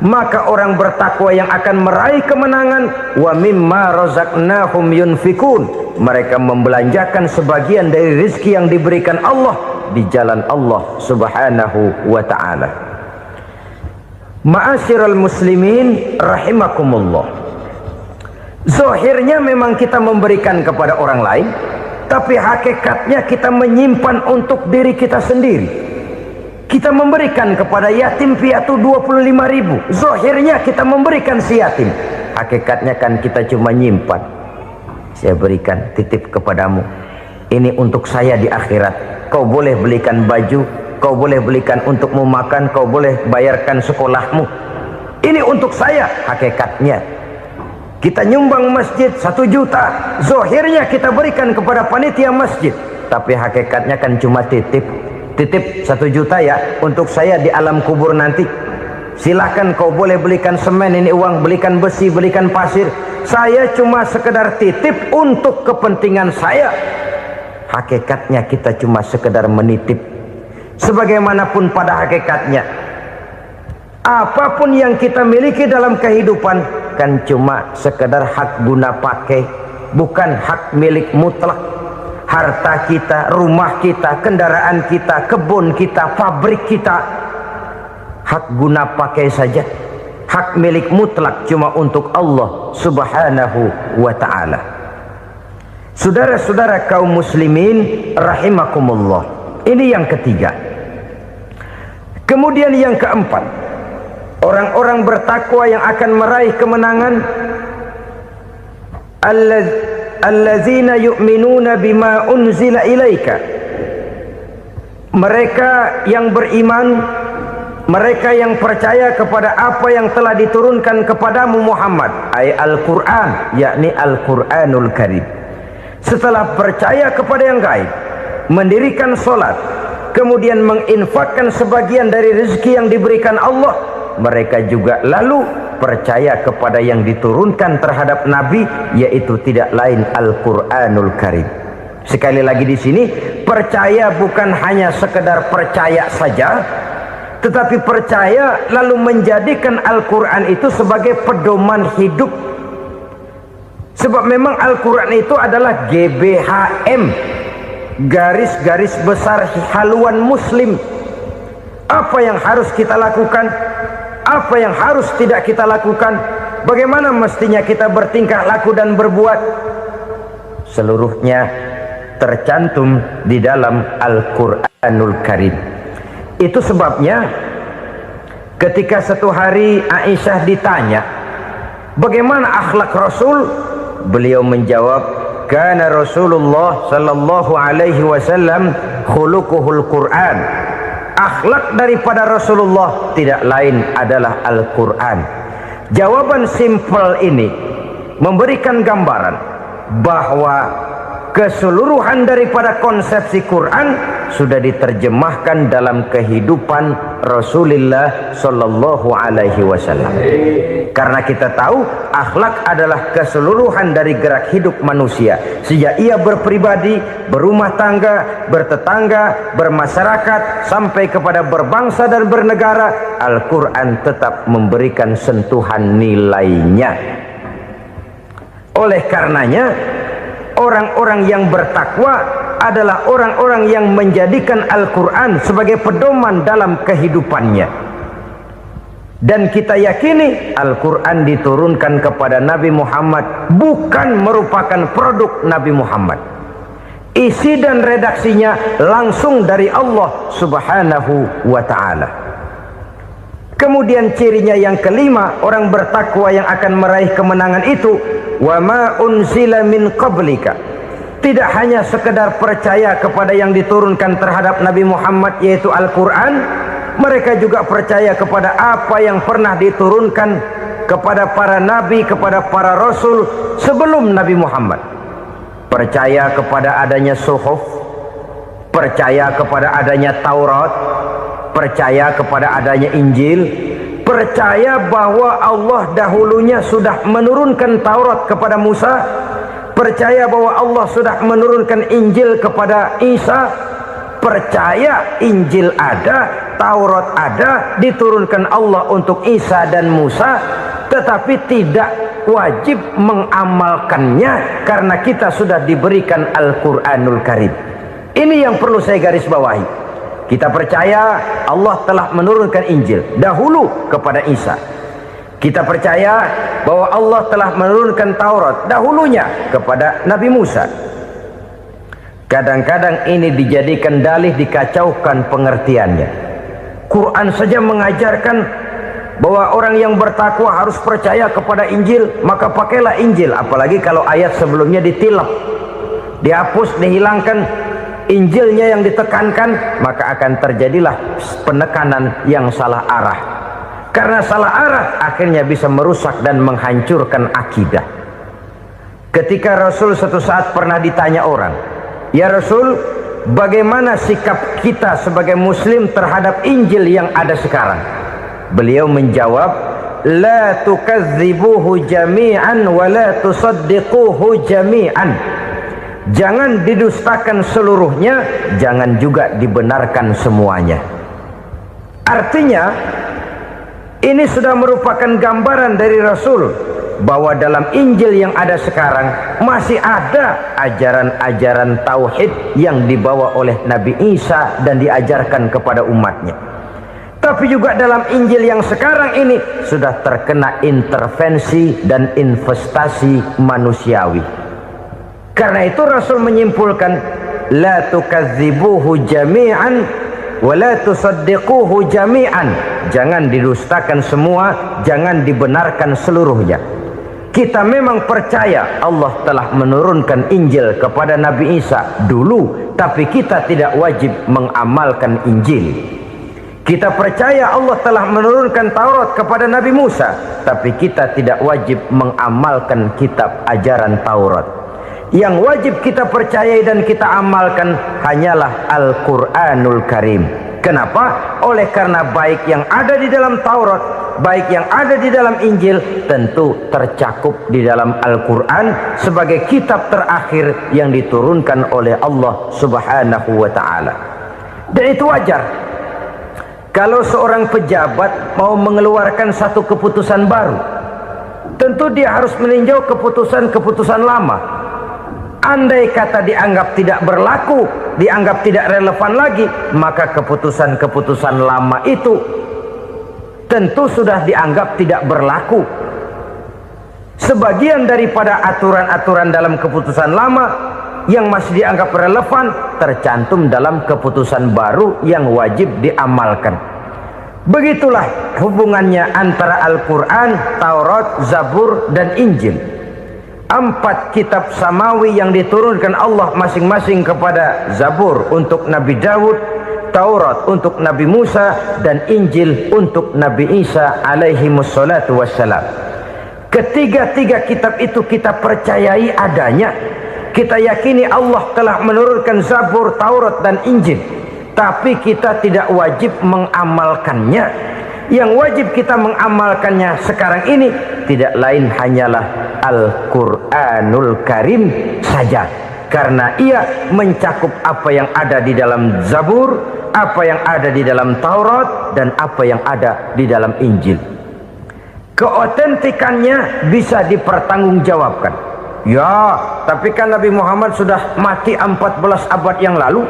Maka orang bertakwa yang akan meraih kemenangan, wa mimma razaqnahum yunfikun, mereka membelanjakan sebagian dari rezeki yang diberikan Allah di jalan Allah subhanahu wa ta'ala. Ma'asyiral muslimin rahimakumullah, zahirnya memang kita memberikan kepada orang lain, tapi hakikatnya kita menyimpan untuk diri kita sendiri. Kita memberikan kepada yatim piatu 25.000. Zahirnya kita memberikan si yatim, hakikatnya kan kita cuma nyimpan. Saya berikan, titip kepadamu, ini untuk saya di akhirat. Kau boleh belikan baju, kau boleh belikan untukmu makan, kau boleh bayarkan sekolahmu. Ini untuk saya. Hakikatnya kita nyumbang masjid 1 juta, zahirnya kita berikan kepada panitia masjid, tapi hakikatnya kan cuma titip. Titip 1 juta ya, untuk saya di alam kubur nanti. Silahkan kau boleh belikan semen, ini uang, belikan besi, belikan pasir. Saya cuma sekedar titip untuk kepentingan saya. Hakikatnya kita cuma sekedar menitip. Sebagaimanapun pada hakikatnya, apapun yang kita miliki dalam kehidupan kan cuma sekedar hak guna pakai, bukan hak milik mutlak. Harta kita, rumah kita, kendaraan kita, kebun kita, pabrik kita, hak guna pakai saja. Hak milik mutlak cuma untuk Allah subhanahu wa ta'ala. Saudara-saudara kaum muslimin rahimakumullah, ini yang ketiga. Kemudian yang keempat, orang-orang bertakwa yang akan meraih kemenangan, allazina yu'minuna bima unzila ilaika, mereka yang beriman, mereka yang percaya kepada apa yang telah diturunkan kepadamu Muhammad, ay Al-Quran, yakni Al-Quranul Karim. Setelah percaya kepada yang gaib, mendirikan solat, kemudian menginfakkan sebagian dari rezeki yang diberikan Allah, mereka juga lalu percaya kepada yang diturunkan terhadap Nabi, yaitu tidak lain Al-Quranul Karim. Sekali lagi di sini, percaya bukan hanya sekedar percaya saja, tetapi percaya lalu menjadikan Al-Quran itu sebagai pedoman hidup. Sebab memang Al-Quran itu adalah GBHM, garis-garis besar haluan muslim. Apa yang harus kita lakukan, apa yang harus tidak kita lakukan, bagaimana mestinya kita bertingkah laku dan berbuat, seluruhnya tercantum di dalam Al-Quranul Karim. Itu sebabnya ketika satu hari Aisyah ditanya bagaimana akhlak Rasul, beliau menjawab, kana Rasulullah sallallahu alaihi wasallam khuluquhul Quran. Akhlak daripada Rasulullah tidak lain adalah Al-Quran. Jawaban simpel ini memberikan gambaran bahwa keseluruhan daripada konsepsi Quran sudah diterjemahkan dalam kehidupan Rasulullah sallallahu alaihi wasallam. Karena kita tahu akhlak adalah keseluruhan dari gerak hidup manusia, sejak ia berpribadi, berumah tangga, bertetangga, bermasyarakat, sampai kepada berbangsa dan bernegara. Al-Quran tetap memberikan sentuhan nilainya. Oleh karenanya, orang-orang yang bertakwa adalah orang-orang yang menjadikan Al-Quran sebagai pedoman dalam kehidupannya. Dan kita yakini Al-Quran diturunkan kepada Nabi Muhammad, bukan merupakan produk Nabi Muhammad. Isi dan redaksinya langsung dari Allah subhanahu wa ta'ala. Kemudian cirinya yang kelima, orang bertakwa yang akan meraih kemenangan itu, wa ma unzila min qablika. Tidak hanya sekedar percaya kepada yang diturunkan terhadap Nabi Muhammad, yaitu Al-Quran, mereka juga percaya kepada apa yang pernah diturunkan kepada para nabi, kepada para rasul sebelum Nabi Muhammad. percaya kepada adanya suhuf, percaya kepada adanya Taurat, percaya kepada adanya Injil, percaya bahwa Allah dahulunya sudah menurunkan Taurat kepada Musa, percaya bahwa Allah sudah menurunkan Injil kepada Isa, percaya Injil ada, Taurat ada, diturunkan Allah untuk Isa dan Musa, tetapi tidak wajib mengamalkannya karena kita sudah diberikan Al-Quranul Karim. Ini yang perlu saya garis bawahi. Kita percaya Allah telah menurunkan Injil dahulu kepada Isa. Kita percaya bahwa Allah telah menurunkan Taurat dahulunya kepada Nabi Musa. Kadang-kadang ini dijadikan dalih, dikacaukan pengertiannya. Quran saja mengajarkan bahwa orang yang bertakwa harus percaya kepada Injil, maka pakailah Injil. Apalagi kalau ayat sebelumnya ditilap, dihapus, dihilangkan, Injilnya yang ditekankan, maka akan terjadilah penekanan yang salah arah. Karena salah arah akhirnya bisa merusak dan menghancurkan akidah. Ketika Rasul suatu saat pernah ditanya orang, "Ya Rasul, bagaimana sikap kita sebagai muslim terhadap Injil yang ada sekarang?" Beliau menjawab, "La tukadzibuhu jami'an wa la tusaddiquhu jami'an." Jangan didustakan seluruhnya, jangan juga dibenarkan semuanya. Artinya, ini sudah merupakan gambaran dari Rasul bahwa dalam Injil yang ada sekarang masih ada ajaran-ajaran tauhid yang dibawa oleh Nabi Isa dan diajarkan kepada umatnya. Tapi juga dalam Injil yang sekarang ini sudah terkena intervensi dan investasi manusiawi. Karena itu Rasul menyimpulkan, la tukadzibuhu jami'an wa la tusaddiquhu jami'an. Jangan didustakan semua, jangan dibenarkan seluruhnya. Kita memang percaya Allah telah menurunkan Injil kepada Nabi Isa dulu, tapi kita tidak wajib mengamalkan Injil. Kita percaya Allah telah menurunkan Taurat kepada Nabi Musa, tapi kita tidak wajib mengamalkan kitab ajaran Taurat. Yang wajib kita percayai dan kita amalkan hanyalah Al-Quranul Karim. Kenapa? Oleh karena baik yang ada di dalam Taurat, baik yang ada di dalam Injil, tentu tercakup di dalam Al-Quran sebagai kitab terakhir yang diturunkan oleh Allah Subhanahu wa Ta'ala. Dan itu wajar. Kalau seorang pejabat mau mengeluarkan satu keputusan baru, tentu dia harus meninjau keputusan-keputusan lama. Andai kata dianggap tidak berlaku, dianggap tidak relevan lagi, maka keputusan-keputusan lama itu tentu sudah dianggap tidak berlaku. Sebagian daripada aturan-aturan dalam keputusan lama yang masih dianggap relevan tercantum dalam keputusan baru yang wajib diamalkan. Begitulah hubungannya antara Al-Quran, Taurat, Zabur, dan Injil. 4 kitab samawi yang diturunkan Allah masing-masing kepada Zabur untuk Nabi Daud, Taurat untuk Nabi Musa, dan Injil untuk Nabi Isa alaihi wassalatu wassalam. Ketiga-tiga kitab itu kita percayai adanya. Kita yakini Allah telah menurunkan Zabur, Taurat, dan Injil, tapi kita tidak wajib mengamalkannya. Yang wajib kita mengamalkannya sekarang ini tidak lain hanyalah Al-Quranul Karim saja, karena ia mencakup apa yang ada di dalam Zabur, apa yang ada di dalam Taurat, dan apa yang ada di dalam Injil. Keotentikannya bisa dipertanggungjawabkan. Ya, tapi kan Nabi Muhammad sudah mati 14 abad yang lalu,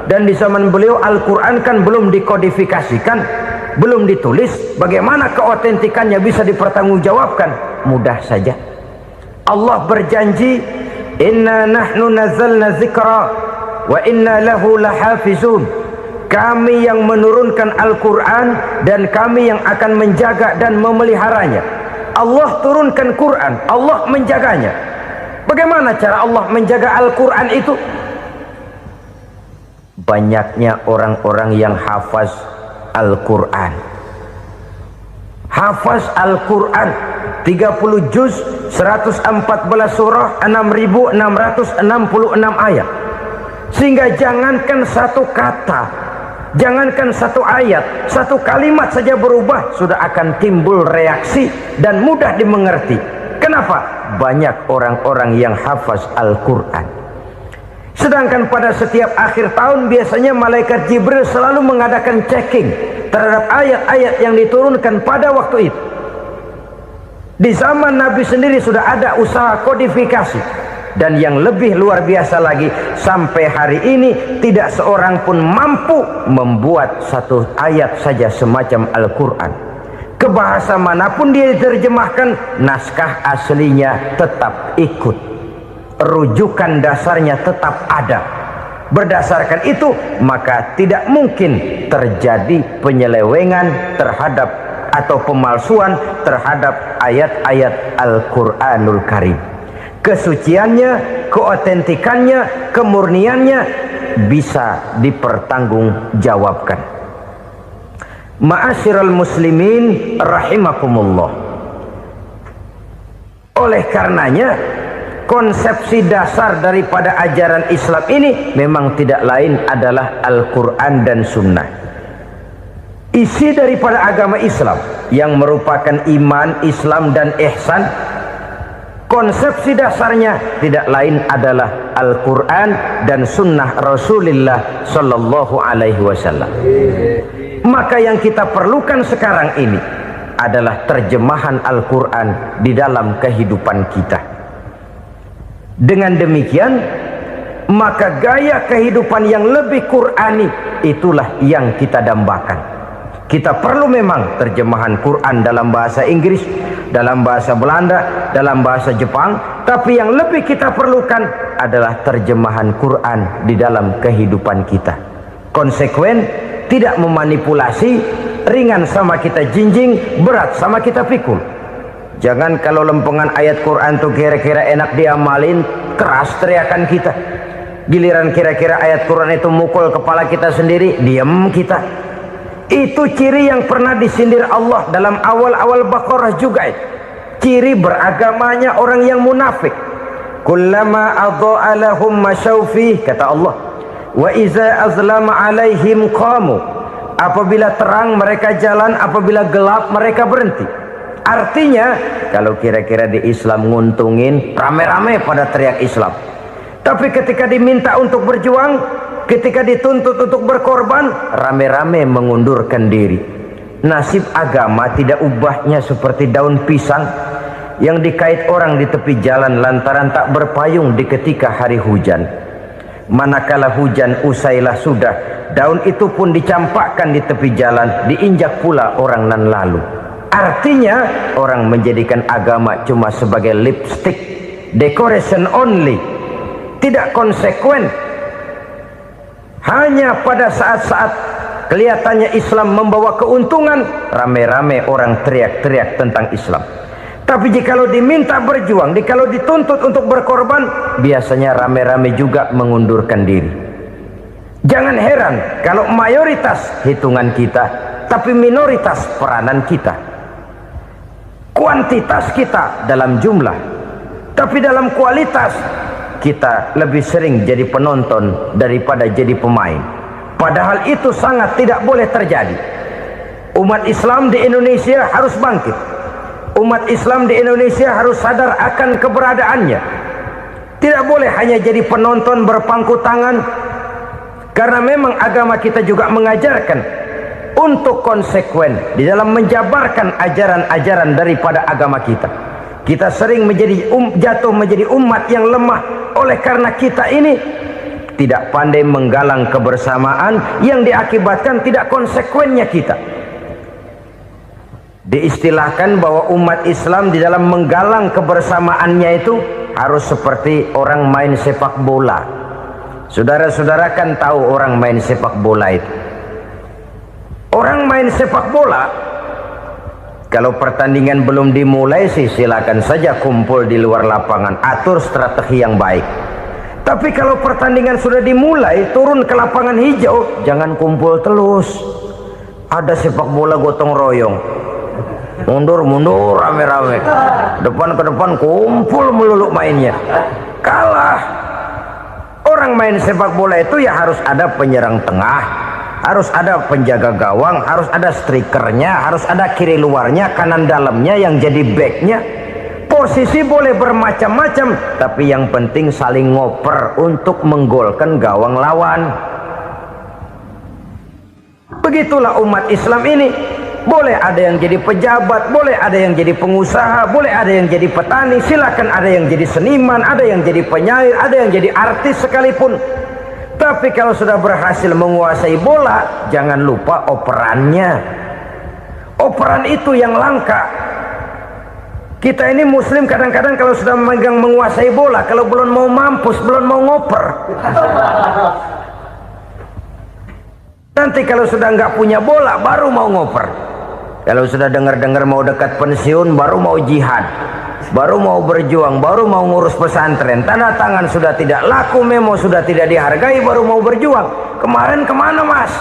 dan di zaman beliau Al-Quran kan belum dikodifikasikan, belum ditulis. Bagaimana keotentikannya bisa dipertanggungjawabkan? Mudah saja. Allah berjanji, "Inna nahnu nazzalna dzikra wa inna lahu lahafizun." Kami yang menurunkan Al-Quran dan kami yang akan menjaga dan memeliharanya. Allah turunkan Quran, Allah menjaganya. Bagaimana cara Allah menjaga Al-Quran itu? Banyaknya orang-orang yang hafaz Al-Quran. Hafaz Al-Quran 30 juz 114 surah, 6.666 ayat. Sehingga jangankan satu kata, jangankan satu ayat, satu kalimat saja berubah sudah akan timbul reaksi dan mudah dimengerti. Kenapa? Banyak orang-orang yang hafaz Al-Quran. Sedangkan pada setiap akhir tahun biasanya malaikat Jibril selalu mengadakan checking terhadap ayat-ayat yang diturunkan pada waktu itu. Di zaman Nabi sendiri sudah ada usaha kodifikasi. Dan yang lebih luar biasa lagi, sampai hari ini tidak seorang pun mampu membuat satu ayat saja semacam Al-Quran. Ke bahasa manapun dia diterjemahkan, naskah aslinya tetap ikut, rujukan dasarnya tetap ada. Berdasarkan itu maka tidak mungkin terjadi penyelewengan terhadap atau pemalsuan terhadap ayat-ayat Al-Quranul Karim. Kesuciannya, keotentikannya, kemurniannya bisa dipertanggungjawabkan. Ma'asyiral muslimin rahimakumullah. Oleh karenanya, konsepsi dasar daripada ajaran Islam ini memang tidak lain adalah Al-Quran dan Sunnah. Isi daripada agama Islam yang merupakan iman, Islam dan ihsan, konsepsi dasarnya tidak lain adalah Al-Quran dan Sunnah Rasulullah Sallallahu Alaihi Wasallam. Maka yang kita perlukan sekarang ini adalah terjemahan Al-Quran di dalam kehidupan kita. Dengan demikian, maka gaya kehidupan yang lebih Qurani itulah yang kita dambakan. Kita perlu memang terjemahan Quran dalam bahasa Inggris, dalam bahasa Belanda, dalam bahasa Jepang, tapi yang lebih kita perlukan adalah terjemahan Quran di dalam kehidupan kita. Konsekuen, tidak memanipulasi, ringan sama kita jinjing, berat sama kita pikul. Jangan kalau lempengan ayat Quran tuh kira-kira enak diamalin, keras teriakan kita. Giliran kira-kira ayat Quran itu mukul kepala kita sendiri, diam kita. Itu ciri yang pernah disindir Allah dalam awal-awal Baqarah juga itu. Ciri beragamanya orang yang munafik. Kullama adha'a lahum masyawfih, kata Allah. Wa iza azlama alaihim qamu. Apabila terang mereka jalan, apabila gelap mereka berhenti. Artinya, kalau kira-kira di Islam nguntungin, rame-rame pada teriak Islam. Tapi ketika diminta untuk berjuang, ketika dituntut untuk berkorban, rame-rame mengundurkan diri. Nasib agama tidak ubahnya seperti daun pisang yang dikait orang di tepi jalan lantaran tak berpayung di ketika hari hujan. Manakala hujan usailah sudah, daun itu pun dicampakkan di tepi jalan, diinjak pula orang nan lalu. Artinya orang menjadikan agama cuma sebagai lipstick, decoration only, tidak konsekuen. Hanya pada saat-saat kelihatannya Islam membawa keuntungan, rame-rame orang teriak-teriak tentang Islam. Tapi jikalau diminta berjuang, jikalau dituntut untuk berkorban, biasanya rame-rame juga mengundurkan diri. Jangan heran kalau mayoritas hitungan kita, tapi minoritas peranan kita. Kuantitas kita dalam jumlah, tapi dalam kualitas kita lebih sering jadi penonton daripada jadi pemain. Padahal itu sangat tidak boleh terjadi. Umat Islam di Indonesia harus bangkit. Umat Islam di Indonesia harus sadar akan keberadaannya. Tidak boleh hanya jadi penonton berpangku tangan, karena memang agama kita juga mengajarkan untuk konsekuen di dalam menjabarkan ajaran-ajaran daripada agama kita. Kita sering menjadi jatuh menjadi umat yang lemah oleh karena kita ini tidak pandai menggalang kebersamaan yang diakibatkan tidak konsekuennya kita. Diistilahkan bahwa umat Islam di dalam menggalang kebersamaannya itu harus seperti orang main sepak bola. Saudara-saudara kan tahu orang main sepak bola itu. Orang main sepak bola, kalau pertandingan belum dimulai sih silakan saja kumpul di luar lapangan, atur strategi yang baik. Tapi kalau pertandingan sudah dimulai, turun ke lapangan hijau, jangan kumpul terus. Ada sepak bola gotong royong. mundur rame-rame, depan ke depan kumpul melulu mainnya. Kalah. Orang main sepak bola itu ya harus ada penyerang tengah, harus ada penjaga gawang, harus ada strikernya, harus ada kiri luarnya, kanan dalamnya yang jadi backnya. Posisi boleh bermacam-macam, tapi yang penting saling ngoper untuk menggolkan gawang lawan. Begitulah umat Islam ini. Boleh ada yang jadi pejabat, boleh ada yang jadi pengusaha, boleh ada yang jadi petani, silakan ada yang jadi seniman, ada yang jadi penyair, ada yang jadi artis sekalipun. Tapi kalau sudah berhasil menguasai bola, jangan lupa operannya. Operan itu yang langka. Kita ini muslim kadang-kadang kalau sudah memegang menguasai bola, kalau belum mau mampus, belum mau ngoper. Nanti kalau sudah nggak punya bola, baru mau ngoper. Kalau sudah dengar-dengar mau dekat pensiun, baru mau jihad, baru mau berjuang, baru mau ngurus pesantren. Tanda tangan sudah tidak laku, memo sudah tidak dihargai, baru mau berjuang. Kemarin kemana, Mas?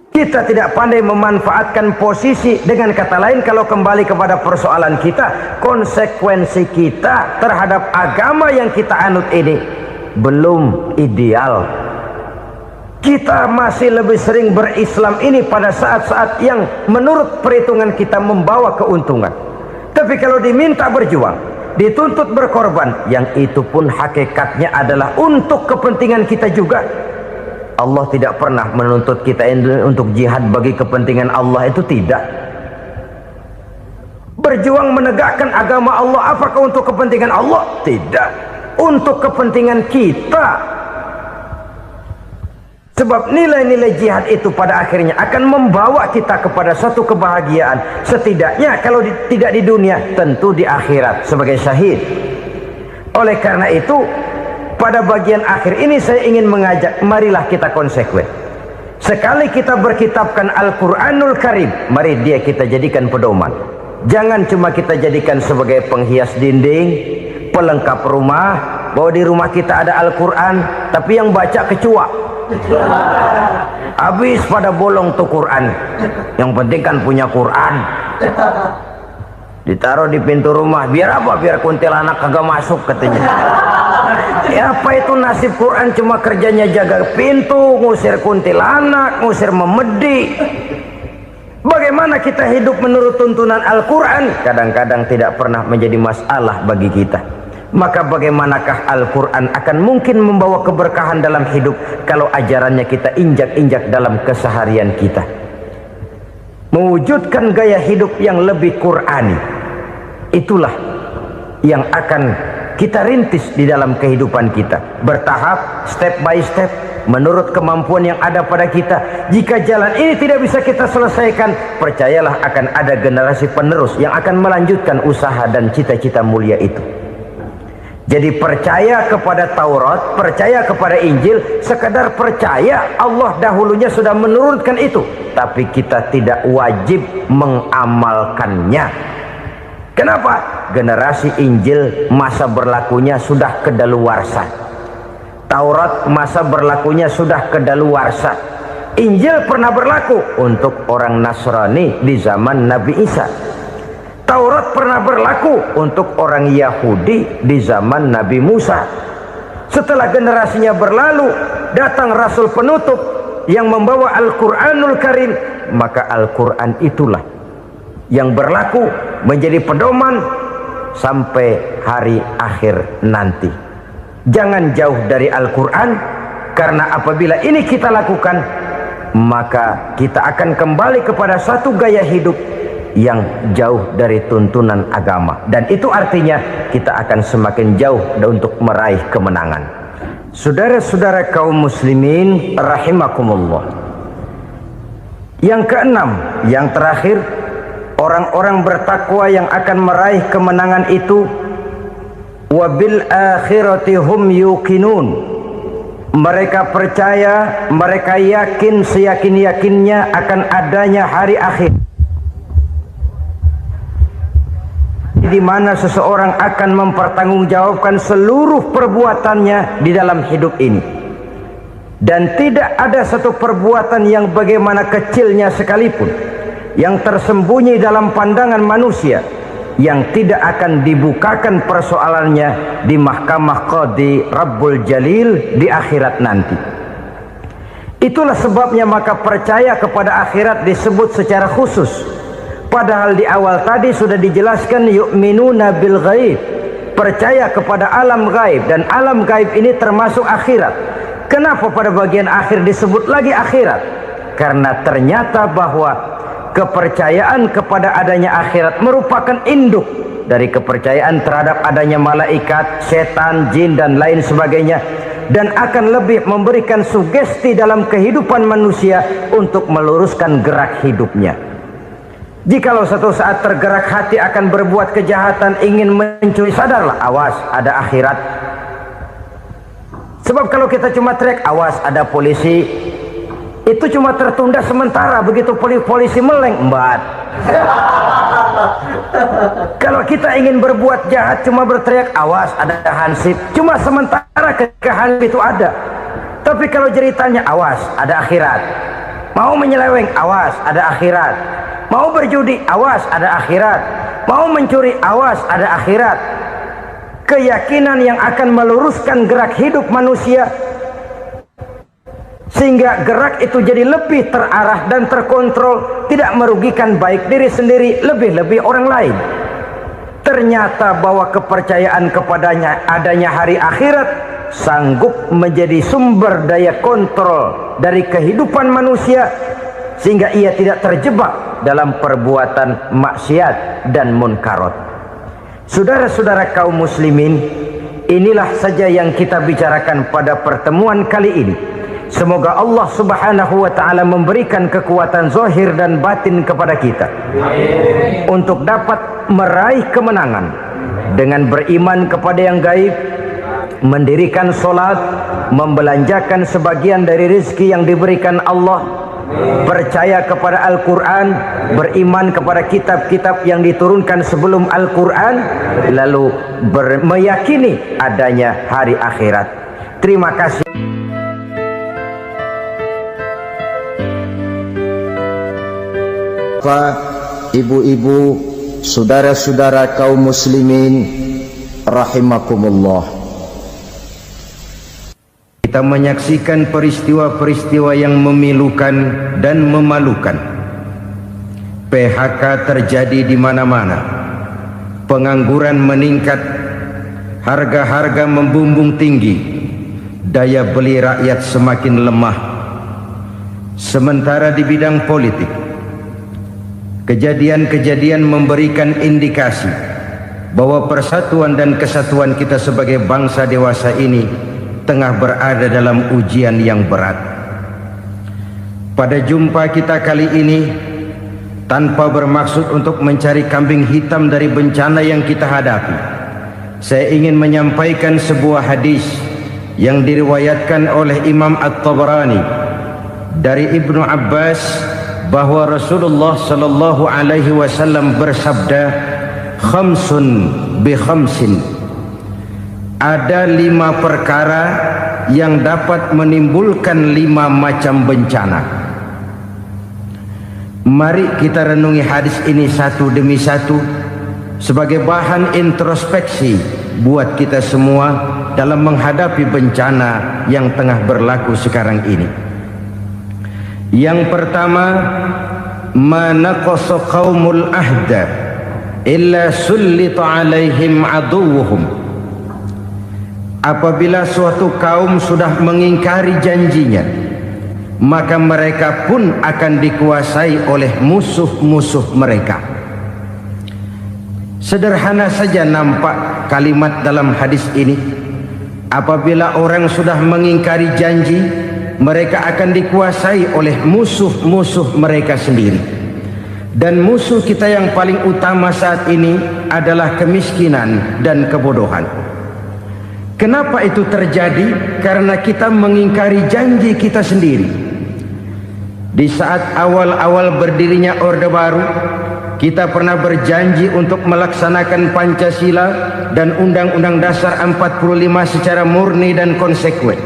Kita tidak pandai memanfaatkan posisi. Dengan kata lain, kalau kembali kepada persoalan kita, konsekuensi kita terhadap agama yang kita anut ini belum ideal. Kita masih lebih sering berislam ini pada saat-saat yang menurut perhitungan kita membawa keuntungan. Tapi kalau diminta berjuang, dituntut berkorban, yang itu pun hakikatnya adalah untuk kepentingan kita juga. Allah tidak pernah menuntut kita untuk jihad bagi kepentingan Allah, itu tidak. Berjuang menegakkan agama Allah, apakah untuk kepentingan Allah? Tidak. Untuk kepentingan kita. Sebab nilai-nilai jihad itu pada akhirnya akan membawa kita kepada satu kebahagiaan. Setidaknya kalau tidak di dunia, tentu di akhirat sebagai syahid. Oleh karena itu, pada bagian akhir ini saya ingin mengajak, marilah kita konsekuen. Sekali kita berkitabkan Al-Quranul Karim, mari dia kita jadikan pedoman. Jangan cuma kita jadikan sebagai penghias dinding, pelengkap rumah, bahwa di rumah kita ada Al-Quran, tapi yang baca kecoa. Habis pada bolong tuh Quran. Yang penting kan punya Quran. Ditaruh di pintu rumah, biar apa? Biar kuntilanak kagak masuk katanya. Ya apa itu nasib Quran, cuma kerjanya jaga pintu, ngusir kuntilanak, ngusir memedi. Bagaimana kita hidup menurut tuntunan Al-Quran? Kadang-kadang tidak pernah menjadi masalah bagi kita. Maka bagaimanakah Al-Quran akan mungkin membawa keberkahan dalam hidup kalau ajarannya kita injak-injak dalam keseharian kita? Mewujudkan gaya hidup yang lebih Qurani, itulah yang akan kita rintis di dalam kehidupan kita, bertahap, step by step, menurut kemampuan yang ada pada kita. Jika jalan ini tidak bisa kita selesaikan, percayalah akan ada generasi penerus yang akan melanjutkan usaha dan cita-cita mulia itu. Jadi percaya kepada Taurat, percaya kepada Injil, sekadar percaya Allah dahulunya sudah menurunkan itu, tapi kita tidak wajib mengamalkannya. Kenapa? Generasi Injil masa berlakunya sudah kedaluarsa. Taurat masa berlakunya sudah kedaluarsa. Injil pernah berlaku untuk orang Nasrani di zaman Nabi Isa. Taurat pernah berlaku untuk orang Yahudi di zaman Nabi Musa. Setelah generasinya berlalu, datang Rasul penutup yang membawa Al-Quranul Karim. Maka Al-Quran itulah yang berlaku menjadi pedoman sampai hari akhir nanti. Jangan jauh dari Al-Quran, karena apabila ini kita lakukan, maka kita akan kembali kepada satu gaya hidup yang jauh dari tuntunan agama, dan itu artinya kita akan semakin jauh untuk meraih kemenangan. Saudara-saudara kaum muslimin rahimakumullah, yang keenam, yang terakhir, orang-orang bertakwa yang akan meraih kemenangan itu wabil akhirati hum yuqinun. Mereka percaya, mereka yakin seyakin-yakinnya akan adanya hari akhir, di mana seseorang akan mempertanggungjawabkan seluruh perbuatannya di dalam hidup ini. Dan tidak ada satu perbuatan yang bagaimana kecilnya sekalipun yang tersembunyi dalam pandangan manusia yang tidak akan dibukakan persoalannya di mahkamah Qadi Rabbul Jalil di akhirat nanti. Itulah sebabnya maka percaya kepada akhirat disebut secara khusus. Padahal di awal tadi sudah dijelaskan yu'minuna bil ghaib, percaya kepada alam gaib, dan alam gaib ini termasuk akhirat. Kenapa pada bagian akhir disebut lagi akhirat? Karena ternyata bahwa kepercayaan kepada adanya akhirat merupakan induk dari kepercayaan terhadap adanya malaikat, setan, jin dan lain sebagainya, dan akan lebih memberikan sugesti dalam kehidupan manusia untuk meluruskan gerak hidupnya. Jikalau satu saat tergerak hati akan berbuat kejahatan, ingin mencuri, sadarlah, awas ada akhirat. Sebab kalau kita cuma teriak awas ada polisi, itu cuma tertunda sementara. Begitu polisi meleng, embat. Kalau kita ingin berbuat jahat cuma berteriak awas ada hansip, cuma sementara ketika hansip itu ada. Tapi kalau ceritanya awas ada akhirat, mau menyeleweng awas ada akhirat, mau berjudi awas ada akhirat, mau mencuri awas ada akhirat. Keyakinan yang akan meluruskan gerak hidup manusia sehingga gerak itu jadi lebih terarah dan terkontrol, tidak merugikan baik diri sendiri, lebih-lebih orang lain. Ternyata bahwa kepercayaan kepadanya adanya hari akhirat sanggup menjadi sumber daya kontrol dari kehidupan manusia sehingga ia tidak terjebak dalam perbuatan maksiat dan munkarat. Saudara-saudara kaum muslimin, inilah saja yang kita bicarakan pada pertemuan kali ini. Semoga Allah subhanahu wa ta'ala memberikan kekuatan zahir dan batin kepada kita untuk dapat meraih kemenangan dengan beriman kepada yang gaib, mendirikan solat, membelanjakan sebagian dari rezeki yang diberikan Allah, percaya kepada Al-Quran, beriman kepada kitab-kitab yang diturunkan sebelum Al-Quran, lalu meyakini adanya hari akhirat. Terima kasih. Bapak, ibu-ibu, saudara-saudara kaum muslimin rahimakumullah. Kita menyaksikan peristiwa-peristiwa yang memilukan dan memalukan. PHK terjadi di mana-mana. Pengangguran meningkat, harga-harga membumbung tinggi, daya beli rakyat semakin lemah. Sementara di bidang politik, kejadian-kejadian memberikan indikasi bahwa persatuan dan kesatuan kita sebagai bangsa dewasa ini tengah berada dalam ujian yang berat. Pada jumpa kita kali ini, tanpa bermaksud untuk mencari kambing hitam dari bencana yang kita hadapi, saya ingin menyampaikan sebuah hadis yang diriwayatkan oleh Imam At-Tabarani dari Ibnu Abbas bahwa Rasulullah sallallahu alaihi wasallam bersabda, khamsun bi khamsin, ada 5 perkara yang dapat menimbulkan 5 macam bencana. Mari kita renungi hadis ini satu demi satu sebagai bahan introspeksi buat kita semua dalam menghadapi bencana yang tengah berlaku sekarang ini. Yang pertama, manaqasa qaumul ahda illa sullita alaihim aduwwuhum. Apabila suatu kaum sudah mengingkari janjinya, maka mereka pun akan dikuasai oleh musuh-musuh mereka. Sederhana saja nampak kalimat dalam hadis ini. Apabila orang sudah mengingkari janji, mereka akan dikuasai oleh musuh-musuh mereka sendiri. Dan musuh kita yang paling utama saat ini adalah kemiskinan dan kebodohan. Kenapa itu terjadi? Karena kita mengingkari janji kita sendiri. Di saat awal-awal berdirinya Orde Baru, kita pernah berjanji untuk melaksanakan Pancasila dan Undang-Undang Dasar 45 secara murni dan konsekuen.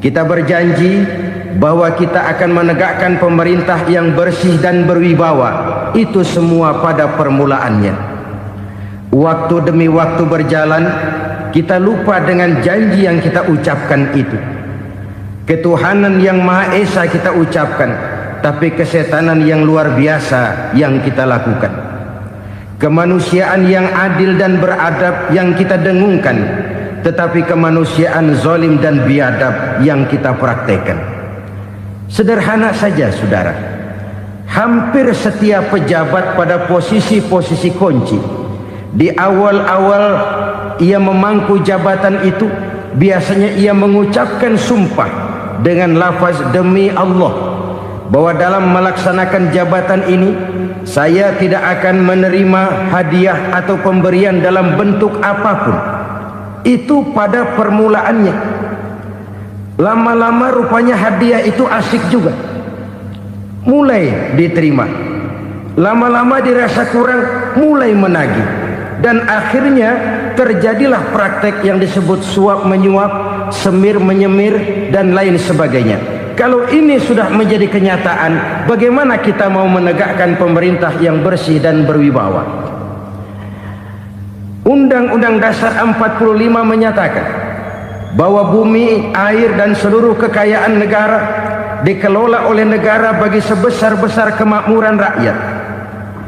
Kita berjanji bahwa kita akan menegakkan pemerintah yang bersih dan berwibawa. Itu semua pada permulaannya. Waktu demi waktu berjalan, kita lupa dengan janji yang kita ucapkan itu. Ketuhanan yang Maha Esa kita ucapkan, tapi kesetanan yang luar biasa yang kita lakukan. Kemanusiaan yang adil dan beradab yang kita dengungkan, tetapi kemanusiaan zalim dan biadab yang kita praktekkan. Sederhana saja saudara, hampir setiap pejabat pada posisi-posisi kunci, di awal-awal ia memangku jabatan itu, biasanya ia mengucapkan sumpah dengan lafaz demi Allah, bahwa dalam melaksanakan jabatan ini saya tidak akan menerima hadiah atau pemberian dalam bentuk apapun. Itu pada permulaannya. Lama-lama rupanya hadiah itu asik juga, mulai diterima. Lama-lama dirasa kurang, mulai menagih. Dan akhirnya terjadilah praktek yang disebut suap menyuap, semir menyemir, dan lain sebagainya. Kalau ini sudah menjadi kenyataan, bagaimana kita mau menegakkan pemerintah yang bersih dan berwibawa? Undang-Undang Dasar 45 menyatakan bahwa bumi, air, dan seluruh kekayaan negara dikelola oleh negara bagi sebesar-besar kemakmuran rakyat.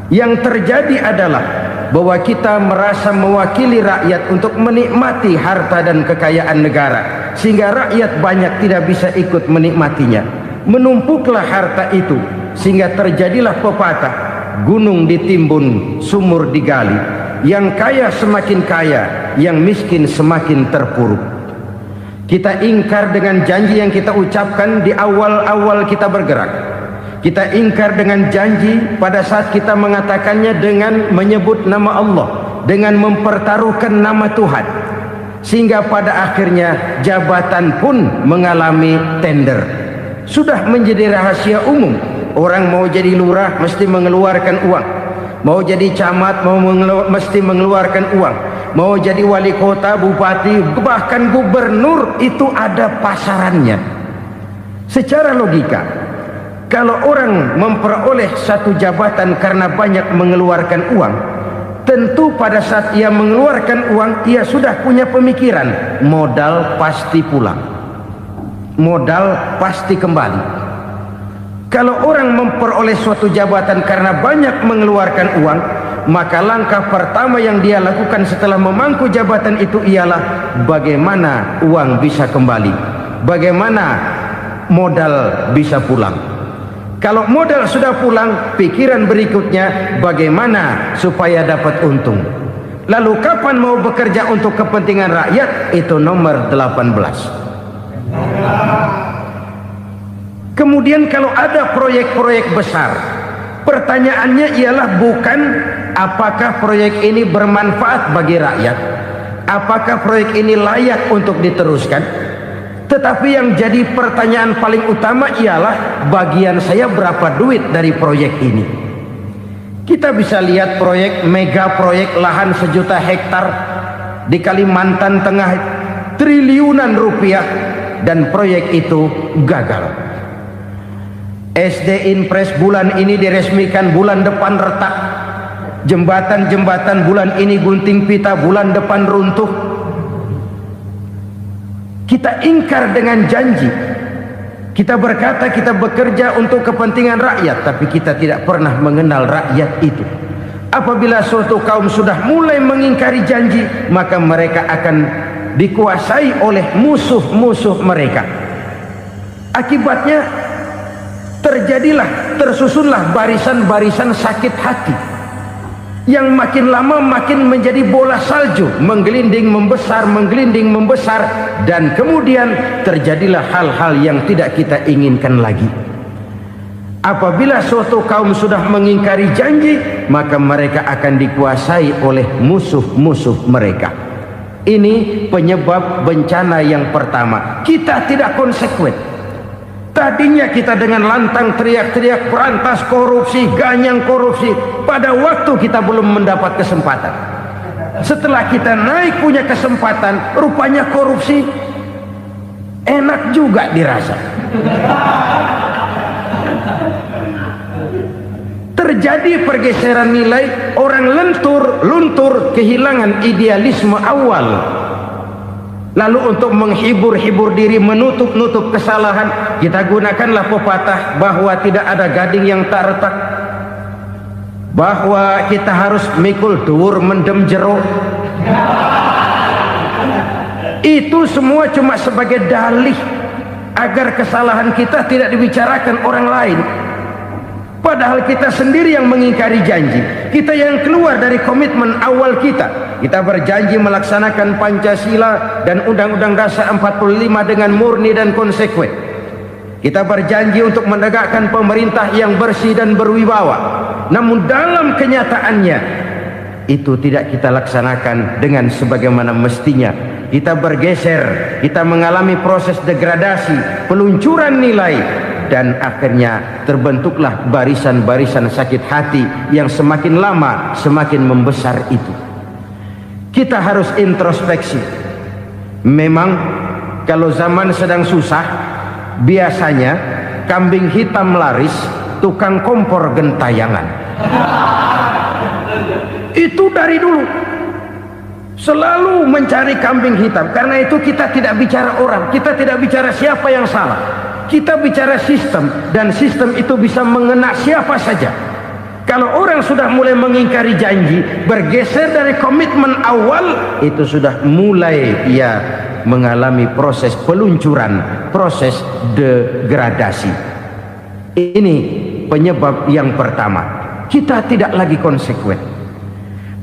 Yang terjadi adalah bahwa kita merasa mewakili rakyat untuk menikmati harta dan kekayaan negara, sehingga rakyat banyak tidak bisa ikut menikmatinya. Menumpuklah harta itu sehingga terjadilah pepatah, gunung ditimbun, sumur digali. Yang kaya semakin kaya, yang miskin semakin terpuruk. Kita ingkar dengan janji yang kita ucapkan di awal-awal kita bergerak. Kita ingkar dengan janji pada saat kita mengatakannya dengan menyebut nama Allah, dengan mempertaruhkan nama Tuhan, sehingga pada akhirnya jabatan pun mengalami tender. Sudah menjadi rahasia umum, orang mau jadi lurah mesti mengeluarkan uang, mau jadi camat mesti mengeluarkan uang, mau jadi wali kota, bupati, bahkan gubernur, itu ada pasarannya. Secara logika, kalau orang memperoleh satu jabatan karena banyak mengeluarkan uang, tentu pada saat ia mengeluarkan uang, ia sudah punya pemikiran, modal pasti pulang, modal pasti kembali. Kalau orang memperoleh suatu jabatan karena banyak mengeluarkan uang, maka langkah pertama yang dia lakukan setelah memangku jabatan itu ialah bagaimana uang bisa kembali, bagaimana modal bisa pulang. Kalau modal sudah pulang, pikiran berikutnya bagaimana supaya dapat untung. Lalu kapan mau bekerja untuk kepentingan rakyat? Itu nomor 18. Kemudian kalau ada proyek-proyek besar, pertanyaannya ialah bukan apakah proyek ini bermanfaat bagi rakyat, apakah proyek ini layak untuk diteruskan, tetapi yang jadi pertanyaan paling utama ialah bagian saya berapa duit dari proyek ini. Kita bisa lihat proyek, mega proyek lahan 1 juta hektar di Kalimantan Tengah, triliunan rupiah, dan proyek itu gagal. SD Impres bulan ini diresmikan, bulan depan retak. Jembatan-jembatan bulan ini gunting pita, bulan depan runtuh. Kita ingkar dengan janji. Kita berkata kita bekerja untuk kepentingan rakyat, tapi kita tidak pernah mengenal rakyat itu. Apabila suatu kaum sudah mulai mengingkari janji, maka mereka akan dikuasai oleh musuh-musuh mereka. Akibatnya tersusunlah barisan-barisan sakit hati, yang makin lama makin menjadi bola salju, menggelinding membesar, dan kemudian terjadilah hal-hal yang tidak kita inginkan lagi. Apabila suatu kaum sudah mengingkari janji, maka mereka akan dikuasai oleh musuh-musuh mereka. Ini penyebab bencana yang pertama. Kita tidak konsekuen. Tadinya kita dengan lantang teriak-teriak berantas korupsi, ganyang korupsi. Pada waktu kita belum mendapat kesempatan. Setelah kita naik punya kesempatan, rupanya korupsi enak enak juga dirasa. Terjadi pergeseran nilai, orang luntur kehilangan idealisme awal. Lalu untuk menghibur diri, menutup kesalahan, kita gunakanlah pepatah bahwa tidak ada gading yang tak retak, bahwa kita harus mikul dhuwur mendem jero. Itu semua cuma sebagai dalih agar kesalahan kita tidak dibicarakan orang lain. Padahal kita sendiri yang mengingkari janji. Kita yang keluar dari komitmen awal kita. Kita berjanji melaksanakan Pancasila dan Undang-Undang Dasar 45 dengan murni dan konsekuen. Kita berjanji untuk menegakkan pemerintah yang bersih dan berwibawa. Namun dalam kenyataannya itu tidak kita laksanakan dengan sebagaimana mestinya. Kita bergeser, kita mengalami proses degradasi, peluncuran nilai, dan akhirnya terbentuklah barisan-barisan sakit hati yang semakin lama semakin membesar itu. Kita harus introspeksi. Memang kalau zaman sedang susah, biasanya kambing hitam laris, tukang kompor gentayangan. Itu dari dulu selalu mencari kambing hitam. Karena itu kita tidak bicara orang, kita tidak bicara siapa yang salah, kita bicara sistem, dan sistem itu bisa mengena siapa saja. Kalau orang sudah mulai mengingkari janji, bergeser dari komitmen awal, itu sudah mulai ia mengalami proses peluncuran, proses degradasi. Ini penyebab yang pertama. Kita tidak lagi konsekuen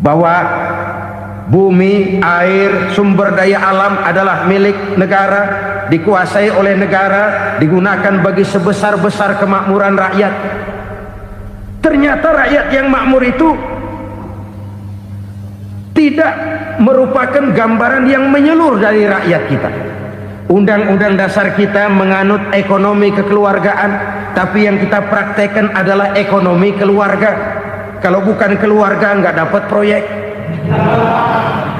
bahwa bumi, air, sumber daya alam adalah milik negara, dikuasai oleh negara, digunakan bagi sebesar-besar kemakmuran rakyat. Ternyata rakyat yang makmur itu tidak merupakan gambaran yang menyeluruh dari rakyat kita. Undang-undang dasar kita menganut ekonomi kekeluargaan, tapi yang kita praktekkan adalah ekonomi keluarga. Kalau bukan keluarga nggak dapat proyek.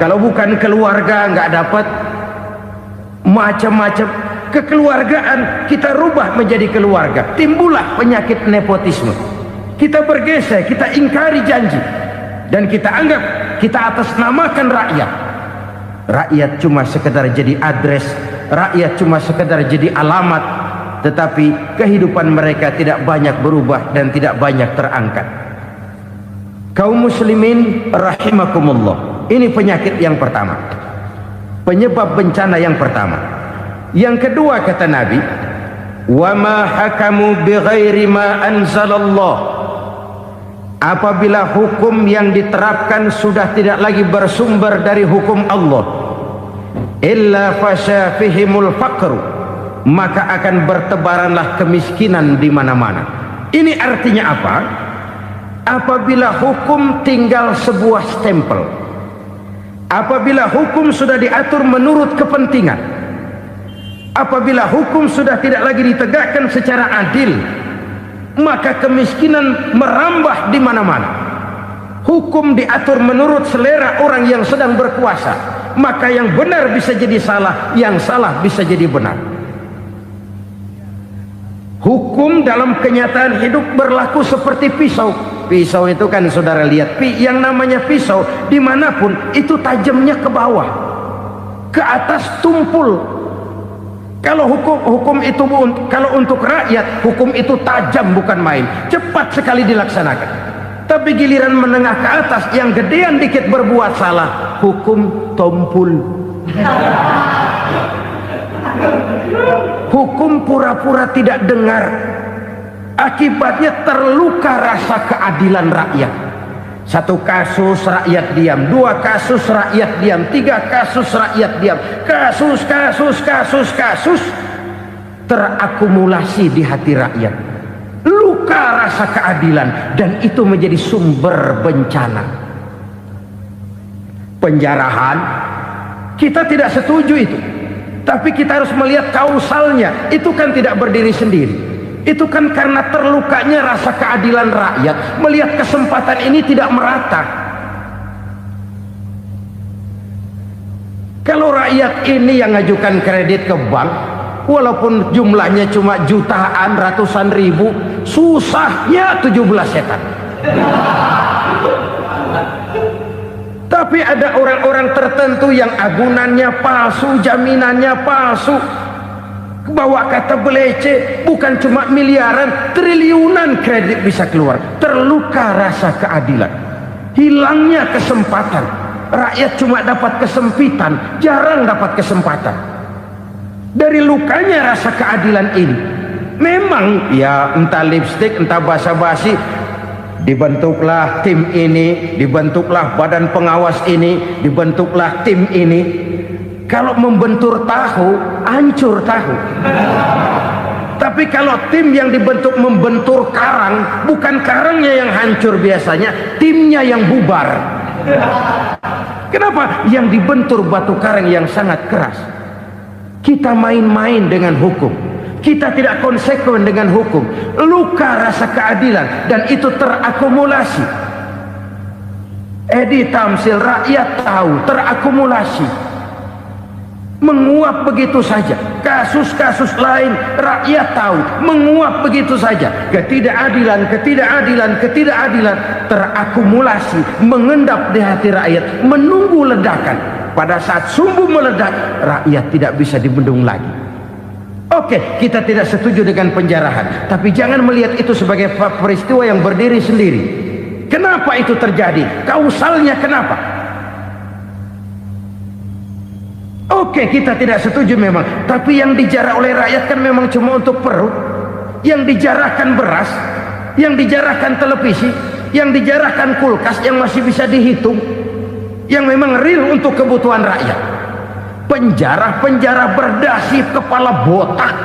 Kalau bukan keluarga nggak dapat macam-macam. Kekeluargaan kita rubah menjadi keluarga, timbullah penyakit nepotisme. Kita bergeser, kita ingkari janji, dan kita anggap kita atasnamakan rakyat. Rakyat cuma sekedar jadi address, rakyat cuma sekedar jadi alamat, tetapi kehidupan mereka tidak banyak berubah dan tidak banyak terangkat. Kaum muslimin rahimakumullah, ini penyakit yang pertama, penyebab bencana yang pertama. Yang kedua, kata Nabi, wa ma hakamu bighairi ma anzalallah. Apabila hukum yang diterapkan sudah tidak lagi bersumber dari hukum Allah, illa fasya fihimul faqru, maka akan bertebaranlah kemiskinan di mana-mana. Ini artinya apa? Apabila hukum tinggal sebuah stempel, apabila hukum sudah diatur menurut kepentingan, apabila hukum sudah tidak lagi ditegakkan secara adil, maka kemiskinan merambah di mana-mana. Hukum diatur menurut selera orang yang sedang berkuasa, maka yang benar bisa jadi salah, yang salah bisa jadi benar. Hukum dalam kenyataan hidup berlaku seperti pisau. Pisau itu kan saudara lihat, yang namanya pisau dimanapun itu tajamnya ke bawah, ke atas tumpul. Kalau hukum itu, kalau untuk rakyat, hukum itu tajam bukan main, cepat sekali dilaksanakan. Tapi giliran menengah ke atas, yang gedean dikit berbuat salah, hukum tompul. Hukum pura-pura tidak dengar. Akibatnya terluka rasa keadilan rakyat. Satu kasus rakyat diam, dua kasus rakyat diam, tiga kasus rakyat diam, kasus terakumulasi di hati rakyat. Luka rasa keadilan, dan itu menjadi sumber bencana. Penjarahan, kita tidak setuju itu, tapi kita harus melihat kausalnya. Itu kan tidak berdiri sendiri. Itu kan karena terlukanya rasa keadilan rakyat, melihat kesempatan ini tidak merata. Kalau rakyat ini yang ngajukan kredit ke bank, walaupun jumlahnya cuma jutaan, ratusan ribu, susahnya 17 setan. Tapi ada orang-orang tertentu yang agunannya palsu, jaminannya palsu, bawa kata belece, bukan cuma miliaran, triliunan kredit bisa keluar. Terluka rasa keadilan, hilangnya kesempatan. Rakyat cuma dapat kesempitan, jarang dapat kesempatan. Dari lukanya rasa keadilan ini, memang ya entah lipstick, entah basa-basi, dibentuklah tim ini, dibentuklah badan pengawas ini, dibentuklah tim ini. Kalau membentur tahu, hancur tahu. Tapi kalau tim yang dibentuk membentur karang, bukan karangnya yang hancur biasanya, timnya yang bubar. Kenapa? Yang dibentur batu karang yang sangat keras. Kita main-main dengan hukum, kita tidak konsekuen dengan hukum, luka rasa keadilan, dan itu terakumulasi. Edi Tamsil, rakyat tahu, terakumulasi, menguap begitu saja. Kasus-kasus lain rakyat tahu, menguap begitu saja. Ketidakadilan, ketidakadilan, ketidakadilan terakumulasi, mengendap di hati rakyat, menunggu ledakan. Pada saat sumbu meledak, rakyat tidak bisa dibendung lagi. Oke, kita tidak setuju dengan penjarahan, tapi jangan melihat itu sebagai peristiwa yang berdiri sendiri. Kenapa itu terjadi? Kausalnya kenapa? Oke, kita tidak setuju memang, tapi yang dijarah oleh rakyat kan memang cuma untuk perut. Yang dijarahkan beras, yang dijarahkan televisi, yang dijarahkan kulkas yang masih bisa dihitung, yang memang real untuk kebutuhan rakyat. Penjara-penjara berdasi kepala botak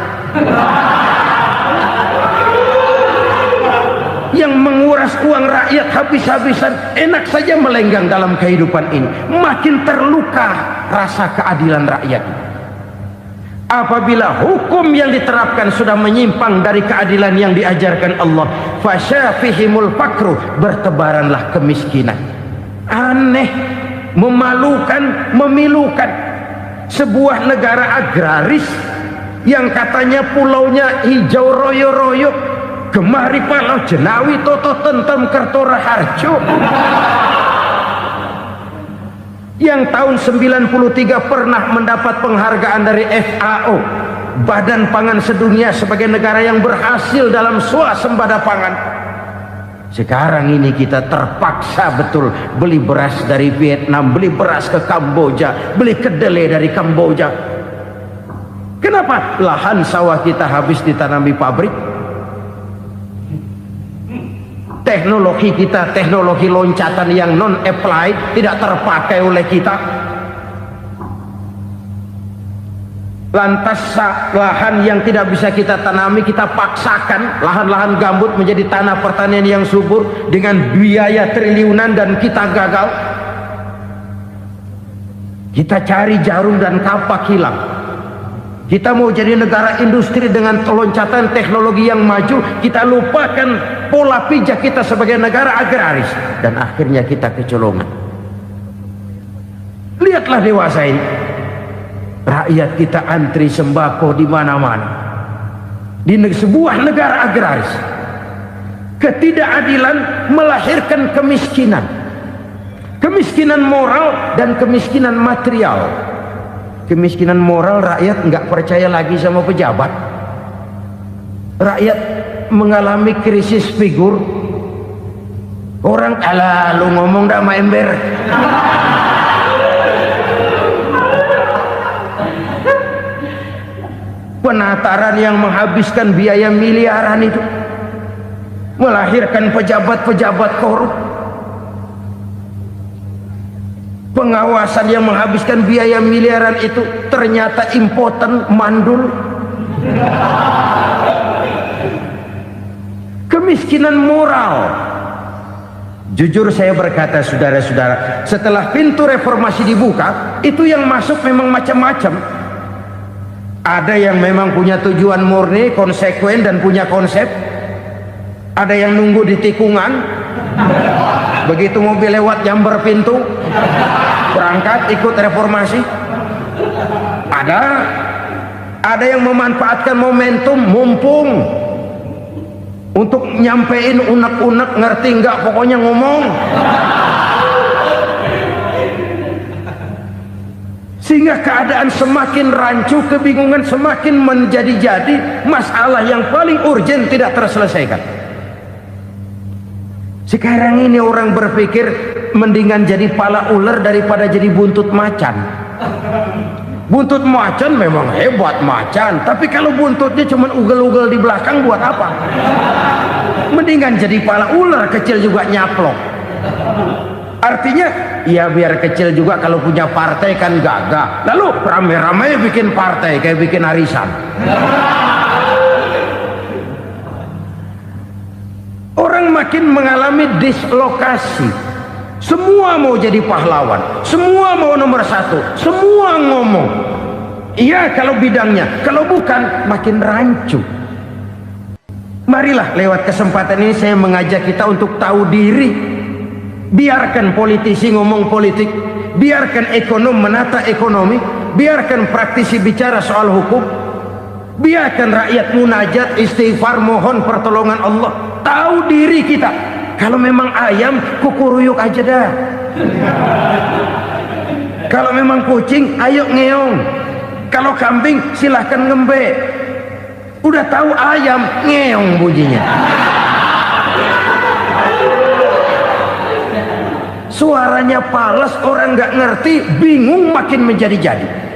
yang menguras uang rakyat habis-habisan, enak saja melenggang dalam kehidupan ini. Makin terluka rasa keadilan rakyat. Apabila hukum yang diterapkan sudah menyimpang dari keadilan yang diajarkan Allah, fasyafihimul fakru, bertebaranlah kemiskinan. Aneh, memalukan, memilukan. Sebuah negara agraris yang katanya pulaunya hijau royo-royo, Gemari Palau Jenawi Toto Tentem Kertora Harjo, yang tahun 93 pernah mendapat penghargaan dari FAO, Badan Pangan Sedunia, sebagai negara yang berhasil dalam swasembada pangan. Sekarang ini kita terpaksa betul beli beras dari Vietnam, beli beras ke Kamboja, beli kedelai dari Kamboja. Kenapa? Lahan sawah kita habis ditanami pabrik. Teknologi kita, teknologi loncatan yang non-applied, tidak terpakai oleh kita. Lantas lahan yang tidak bisa kita tanami, kita paksakan lahan-lahan gambut menjadi tanah pertanian yang subur dengan biaya triliunan, dan kita gagal. Kita cari jarum dan kapak hilang. Kita mau jadi negara industri dengan loncatan teknologi yang maju, kita lupakan pola pijak kita sebagai negara agraris, dan akhirnya kita kecolongan. Lihatlah dewasa ini, rakyat kita antri sembako di mana-mana. Di sebuah negara agraris, ketidakadilan melahirkan kemiskinan, kemiskinan moral dan kemiskinan material. Kemiskinan moral, rakyat nggak percaya lagi sama pejabat. Rakyat mengalami krisis figur. Orang, alah lu ngomong dah sama ember. Penataran yang menghabiskan biaya miliaran itu melahirkan pejabat-pejabat korup. Pengawasan yang menghabiskan biaya miliaran itu ternyata impoten, mandul. Kemiskinan moral. Jujur saya berkata, saudara-saudara, setelah pintu reformasi dibuka, itu yang masuk memang macam-macam. Ada yang memang punya tujuan murni, konsekuen, dan punya konsep. Ada yang nunggu di tikungan, begitu mobil lewat nyamber pintu, berangkat ikut reformasi. Ada yang memanfaatkan momentum mumpung untuk nyampein unek-unek, ngerti enggak, pokoknya ngomong. Sehingga keadaan semakin rancu, kebingungan semakin menjadi-jadi, masalah yang paling urgen tidak terselesaikan. Sekarang ini orang berpikir mendingan jadi pala ular daripada jadi buntut macan. Buntut macan memang hebat macan, tapi kalau buntutnya cuma ugel-ugel di belakang buat apa? Mendingan jadi pala ular, kecil juga nyaplok. Artinya ya biar kecil juga kalau punya partai kan gagah. Lalu rame-rame bikin partai kayak bikin arisan. Orang makin mengalami dislokasi. Semua mau jadi pahlawan, semua mau nomor satu, semua ngomong. Iya kalau bidangnya, kalau bukan makin rancu. Marilah lewat kesempatan ini saya mengajak kita untuk tahu diri. Biarkan politisi ngomong politik, biarkan ekonom menata ekonomi, biarkan praktisi bicara soal hukum, biarkan rakyat munajat, istighfar, mohon pertolongan Allah. Tahu diri kita. Kalau memang ayam, kukuruyuk aja dah. Kalau memang kucing, ayo ngeong. Kalau kambing, silahkan ngembe. Udah tahu ayam, ngeong bunyinya. Suaranya palas, orang nggak ngerti, bingung, makin menjadi-jadi.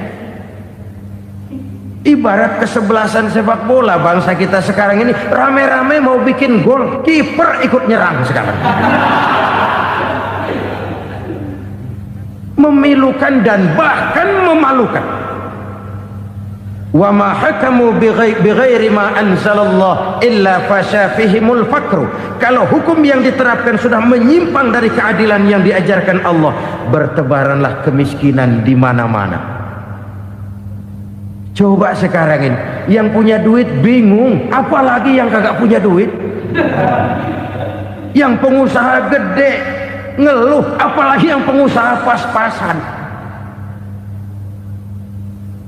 Ibarat kesebelasan sepak bola bangsa kita sekarang ini, rame-rame mau bikin gol, kiper ikut nyerang sekarang. Memilukan dan bahkan memalukan. Wa ma hakamu bighairi ma anzalallah illa fasyafihimul fakru. Kalau hukum yang diterapkan sudah menyimpang dari keadilan yang diajarkan Allah, bertebaranlah kemiskinan di mana-mana. Coba sekarang ini yang punya duit bingung, apalagi yang kagak punya duit. Yang pengusaha gede ngeluh, apalagi yang pengusaha pas-pasan.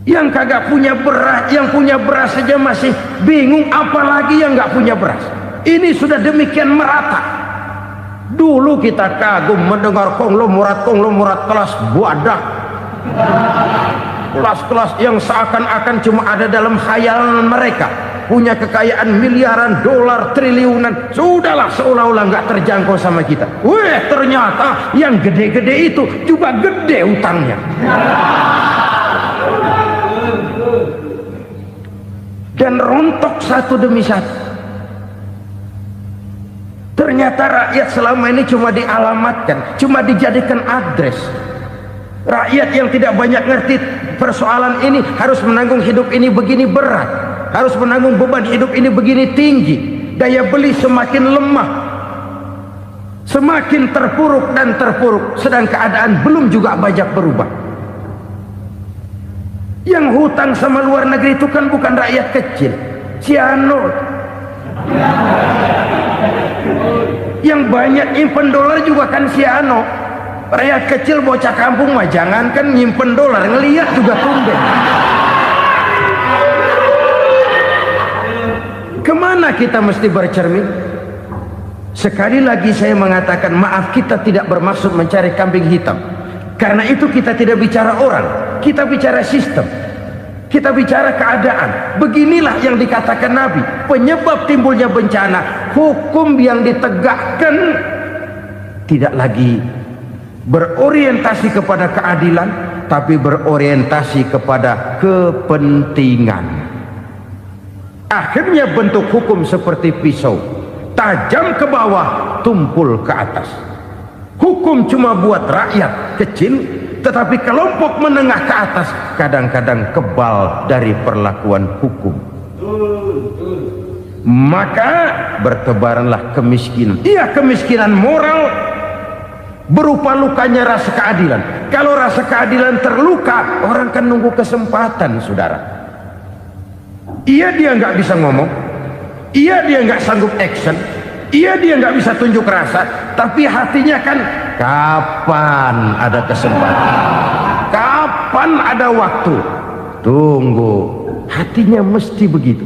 Yang kagak punya beras, yang punya beras saja masih bingung, apalagi yang nggak punya beras. Ini sudah demikian merata. Dulu kita kagum mendengar konglomerat kelas buadah, kelas-kelas yang seakan-akan cuma ada dalam khayalan mereka, punya kekayaan miliaran dolar, triliunan. Sudahlah, seolah-olah nggak terjangkau sama kita. Weh, ternyata yang gede-gede itu juga gede utangnya. Dan rontok satu demi satu. Ternyata rakyat selama ini cuma dialamatkan, cuma dijadikan address. Rakyat yang tidak banyak ngerti persoalan ini harus menanggung hidup ini begini berat, harus menanggung beban hidup ini begini tinggi. Daya beli semakin lemah, semakin terpuruk dan terpuruk, sedang keadaan belum juga banyak berubah. Yang hutang sama luar negeri itu kan bukan rakyat kecil, Ciano. Yang banyak nyimpen dolar juga kan Ciano. Rakyat kecil bocah kampung mah jangankan nyimpen dolar, ngelihat juga tumben. Kemana kita mesti bercermin? Sekali lagi saya mengatakan maaf, kita tidak bermaksud mencari kambing hitam. Karena itu kita tidak bicara orang, kita bicara sistem, kita bicara keadaan. Beginilah yang dikatakan Nabi, penyebab timbulnya bencana, hukum yang ditegakkan tidak lagi berorientasi kepada keadilan, tapi berorientasi kepada kepentingan. Akhirnya bentuk hukum seperti pisau, tajam ke bawah, tumpul ke atas. Hukum cuma buat rakyat kecil, tetapi kelompok menengah ke atas kadang-kadang kebal dari perlakuan hukum. Maka bertebaranlah kemiskinan. Iya, kemiskinan moral berupa lukanya rasa keadilan. Kalau rasa keadilan terluka, orang kan nunggu kesempatan, saudara. Iya, dia nggak bisa ngomong, iya dia nggak sanggup action, iya dia nggak bisa tunjuk rasa, tapi hatinya kan kapan ada kesempatan, kapan ada waktu. Tunggu, hatinya mesti begitu.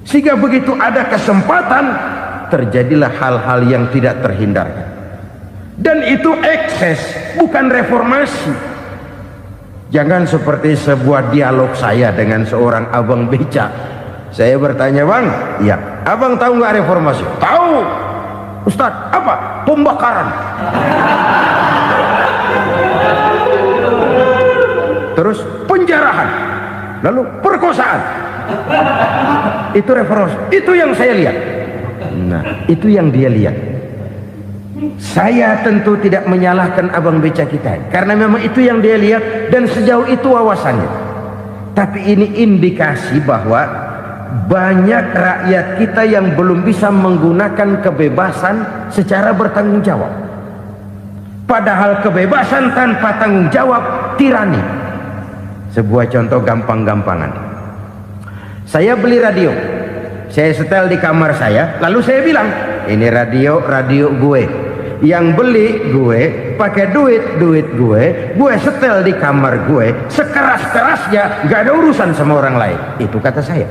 Sehingga begitu ada kesempatan, terjadilah hal-hal yang tidak terhindarkan. Dan itu ekses, bukan reformasi. Jangan seperti sebuah dialog saya dengan seorang abang beca. Saya bertanya, bang, ya, abang tahu nggak reformasi? Tahu. Ustadz, apa? Pembakaran. Terus penjarahan, lalu perkosaan. Itu reformasi. Itu yang saya lihat. Nah, itu yang dia lihat. Saya tentu tidak menyalahkan abang beca kita, karena memang itu yang dia lihat dan sejauh itu wawasannya. Tapi ini indikasi bahwa banyak rakyat kita yang belum bisa menggunakan kebebasan secara bertanggung jawab. Padahal kebebasan tanpa tanggung jawab tirani. Sebuah contoh gampang-gampangan. Saya beli radio, saya setel di kamar saya, lalu saya bilang, ini radio gue. Yang beli gue, pakai duit gue setel di kamar gue, sekeras-kerasnya, gak ada urusan sama orang lain. Itu kata saya.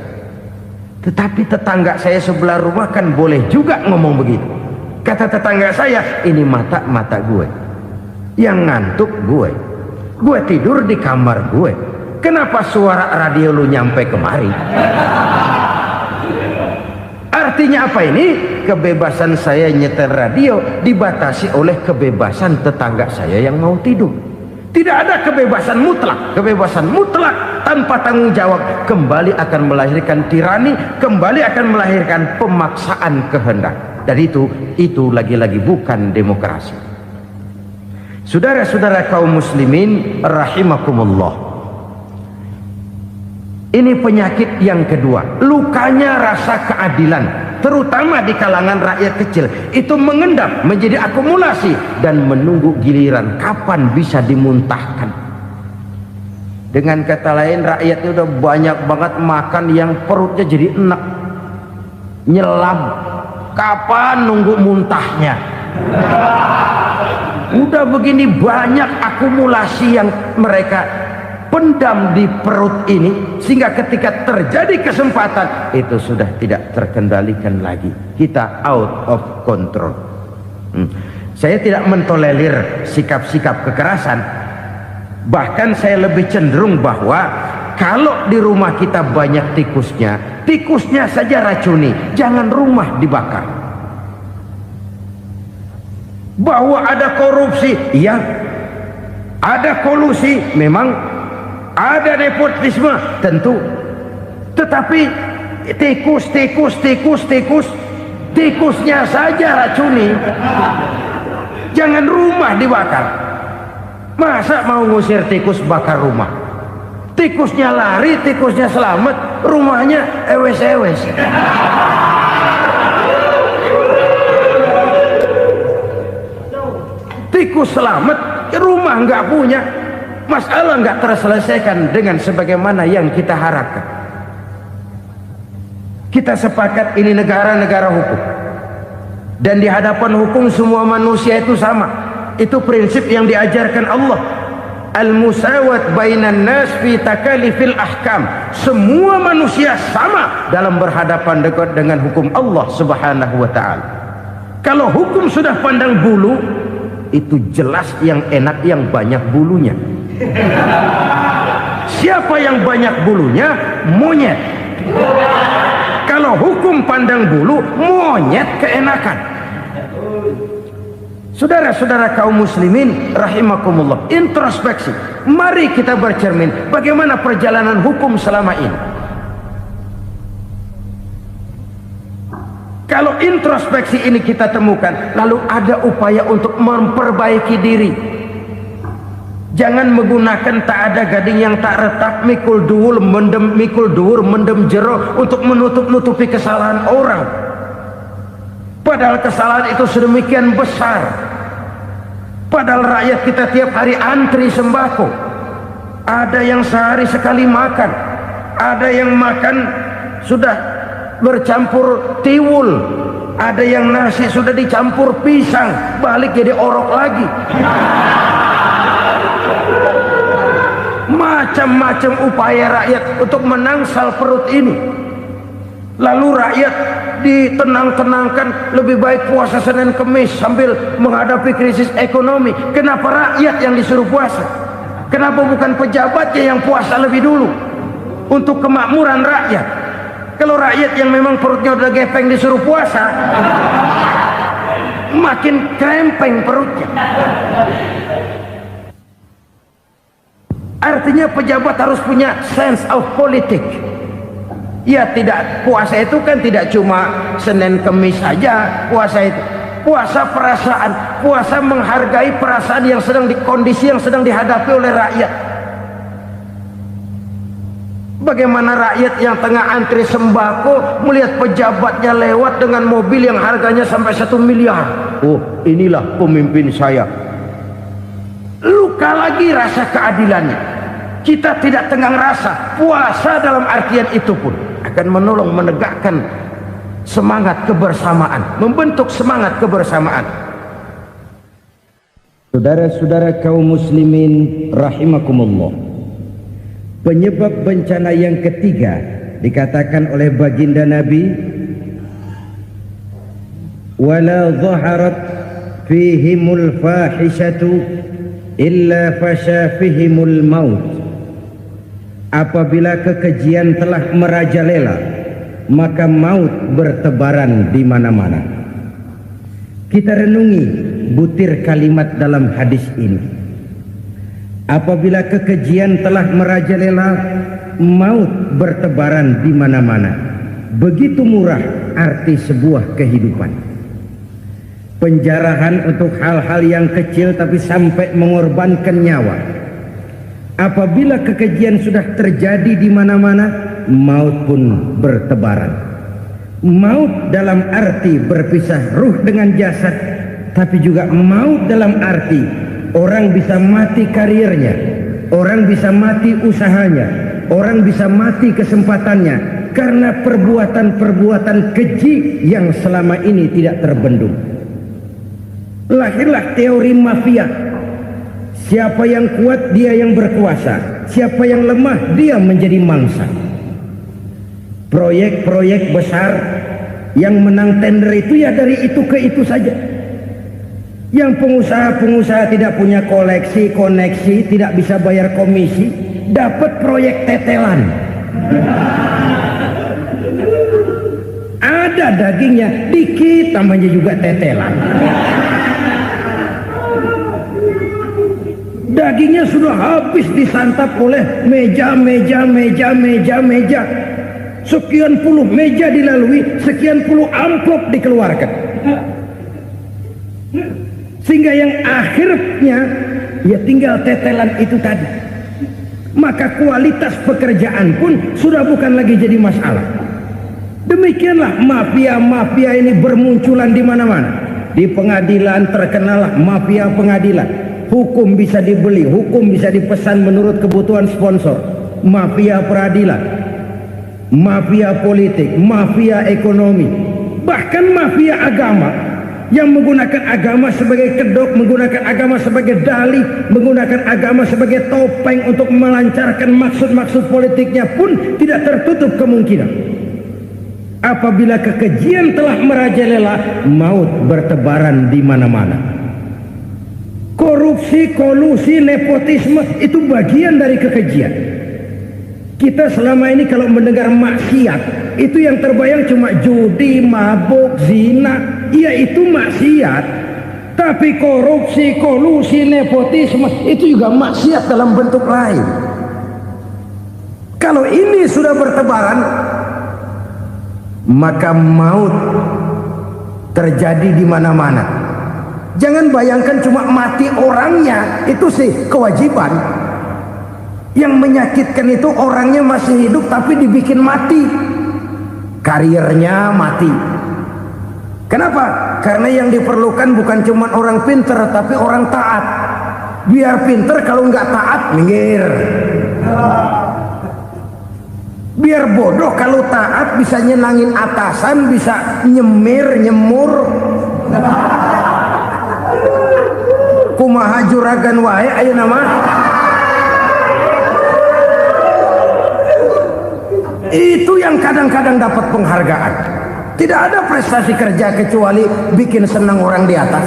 Tetapi tetangga saya sebelah rumah kan boleh juga ngomong begitu. Kata tetangga saya, ini mata gue, yang ngantuk gue tidur di kamar gue. Kenapa suara radio lu nyampe kemari? Artinya apa ini? Kebebasan saya nyetel radio dibatasi oleh kebebasan tetangga saya yang mau tidur. Tidak ada kebebasan mutlak. Kebebasan mutlak tanpa tanggung jawab kembali akan melahirkan tirani, kembali akan melahirkan pemaksaan kehendak. Dan itu lagi-lagi bukan demokrasi. Saudara-saudara kaum muslimin rahimakumullah. Ini penyakit yang kedua, lukanya rasa keadilan, terutama di kalangan rakyat kecil. Itu mengendap menjadi akumulasi dan menunggu giliran kapan bisa dimuntahkan. Dengan kata lain, rakyatnya udah banyak banget makan yang perutnya jadi enak, nyelam. Kapan nunggu muntahnya? Udah begini banyak akumulasi yang mereka pendam di perut ini, sehingga ketika terjadi kesempatan itu sudah tidak terkendalikan lagi. Kita out of control. Saya tidak mentolerir sikap-sikap kekerasan. Bahkan saya lebih cenderung bahwa kalau di rumah kita banyak tikusnya saja racuni, jangan rumah dibakar. Bahwa ada korupsi, iya. Ada kolusi, memang. Ada nepotisme, tentu. Tetapi tikusnya saja racuni. Jangan rumah dibakar. Masa mau ngusir tikus bakar rumah? Tikusnya lari, tikusnya selamat, rumahnya ewes-ewes. Tikus selamat, rumah nggak punya. Masalah nggak terselesaikan dengan sebagaimana yang kita harapkan. Kita sepakat ini negara hukum, dan di hadapan hukum semua manusia itu sama. Itu prinsip yang diajarkan Allah. Al-musawat bainan nas fi takalifil ahkam. Semua manusia sama dalam berhadapan dengan hukum Allah Subhanahu wa ta'ala. Kalau hukum sudah pandang bulu, itu jelas yang enak yang banyak bulunya. Siapa yang banyak bulunya? Monyet. Kalau hukum pandang bulu, monyet keenakan. Saudara-saudara kaum muslimin rahimakumullah, introspeksi. Mari kita bercermin bagaimana perjalanan hukum selama ini. Kalau introspeksi ini kita temukan, lalu ada upaya untuk memperbaiki diri. Jangan menggunakan tak ada gading yang tak retak, mikul dhuwur mendem jero untuk menutup-nutupi kesalahan orang. Padahal kesalahan itu sedemikian besar. Padahal rakyat kita tiap hari antri sembako. Ada yang sehari sekali makan, ada yang makan sudah bercampur tiwul, ada yang nasi sudah dicampur pisang, balik jadi orok lagi. macam-macam upaya rakyat untuk menangsal perut ini. Lalu rakyat ditenang-tenangkan, lebih baik puasa Senin Kemis sambil menghadapi krisis ekonomi. Kenapa rakyat yang disuruh puasa? Kenapa bukan pejabatnya yang puasa lebih dulu untuk kemakmuran rakyat? Kalau rakyat yang memang perutnya udah gepeng disuruh puasa, makin krempeng perutnya. Artinya pejabat harus punya sense of politics. Ya, tidak, puasa itu kan tidak cuma Senin Kemis saja. Puasa itu puasa perasaan, puasa menghargai perasaan yang sedang kondisi yang sedang dihadapi oleh rakyat. Bagaimana rakyat yang tengah antri sembako melihat pejabatnya lewat dengan mobil yang harganya sampai 1 miliar. Oh, inilah pemimpin saya. Luka lagi rasa keadilannya. Kita tidak tenggang rasa. Puasa dalam artian itu pun akan menolong menegakkan semangat kebersamaan, membentuk semangat kebersamaan. Saudara-saudara kaum muslimin rahimakumullah, penyebab bencana yang ketiga dikatakan oleh baginda Nabi, wala zaharat fihimul fahishatu illa fasha fihimul maut. Apabila kekejian telah merajalela, maka maut bertebaran di mana-mana. Kita renungi butir kalimat dalam hadis ini. Apabila kekejian telah merajalela, maut bertebaran di mana-mana. Begitu murah arti sebuah kehidupan. Penjarahan untuk hal-hal yang kecil tapi sampai mengorbankan nyawa. Apabila kekejian sudah terjadi di mana-mana, maut pun bertebaran. Maut dalam arti berpisah ruh dengan jasad, tapi juga maut dalam arti orang bisa mati karirnya, orang bisa mati usahanya, orang bisa mati kesempatannya karena perbuatan-perbuatan keji yang selama ini tidak terbendung. Lahirlah teori mafia. Siapa yang kuat dia yang berkuasa, siapa yang lemah dia menjadi mangsa. Proyek-proyek besar yang menang tender itu ya dari itu ke itu saja. Yang pengusaha-pengusaha tidak punya koleksi, koneksi, tidak bisa bayar komisi, dapat proyek tetelan. Ada dagingnya, dikit namanya juga tetelan. Dagingnya sudah habis disantap oleh meja. Sekian puluh meja dilalui, sekian puluh amplop dikeluarkan. Sehingga yang akhirnya ya tinggal tetelan itu tadi. Maka kualitas pekerjaan pun sudah bukan lagi jadi masalah. Demikianlah mafia-mafia ini bermunculan di mana-mana. Di pengadilan terkenallah mafia pengadilan. Hukum bisa dibeli, hukum bisa dipesan menurut kebutuhan sponsor. Mafia peradilan, mafia politik, mafia ekonomi, bahkan mafia agama yang menggunakan agama sebagai kedok, menggunakan agama sebagai dalih, menggunakan agama sebagai topeng untuk melancarkan maksud-maksud politiknya pun tidak tertutup kemungkinan. Apabila kekejian telah merajalela, maut bertebaran di mana-mana. Korupsi, kolusi, nepotisme itu bagian dari kekejian. Kita selama ini kalau mendengar maksiat, itu yang terbayang cuma judi, mabuk, zina. Iya, itu maksiat. Tapi korupsi, kolusi, nepotisme itu juga maksiat dalam bentuk lain. Kalau ini sudah bertebaran, maka maut terjadi di mana-mana. Jangan bayangkan cuma mati orangnya, itu sih kewajiban. Yang menyakitkan itu orangnya masih hidup tapi dibikin mati, karirnya mati. Kenapa? Karena yang diperlukan bukan cuma orang pinter tapi orang taat. Biar pinter, kalau nggak taat minggir. Biar bodoh, kalau taat bisa nyenangin atasan, bisa nyemur. Kumaha juragan wae ayeuna mah. Itu yang kadang-kadang dapat penghargaan. Tidak ada prestasi kerja kecuali bikin senang orang di atas.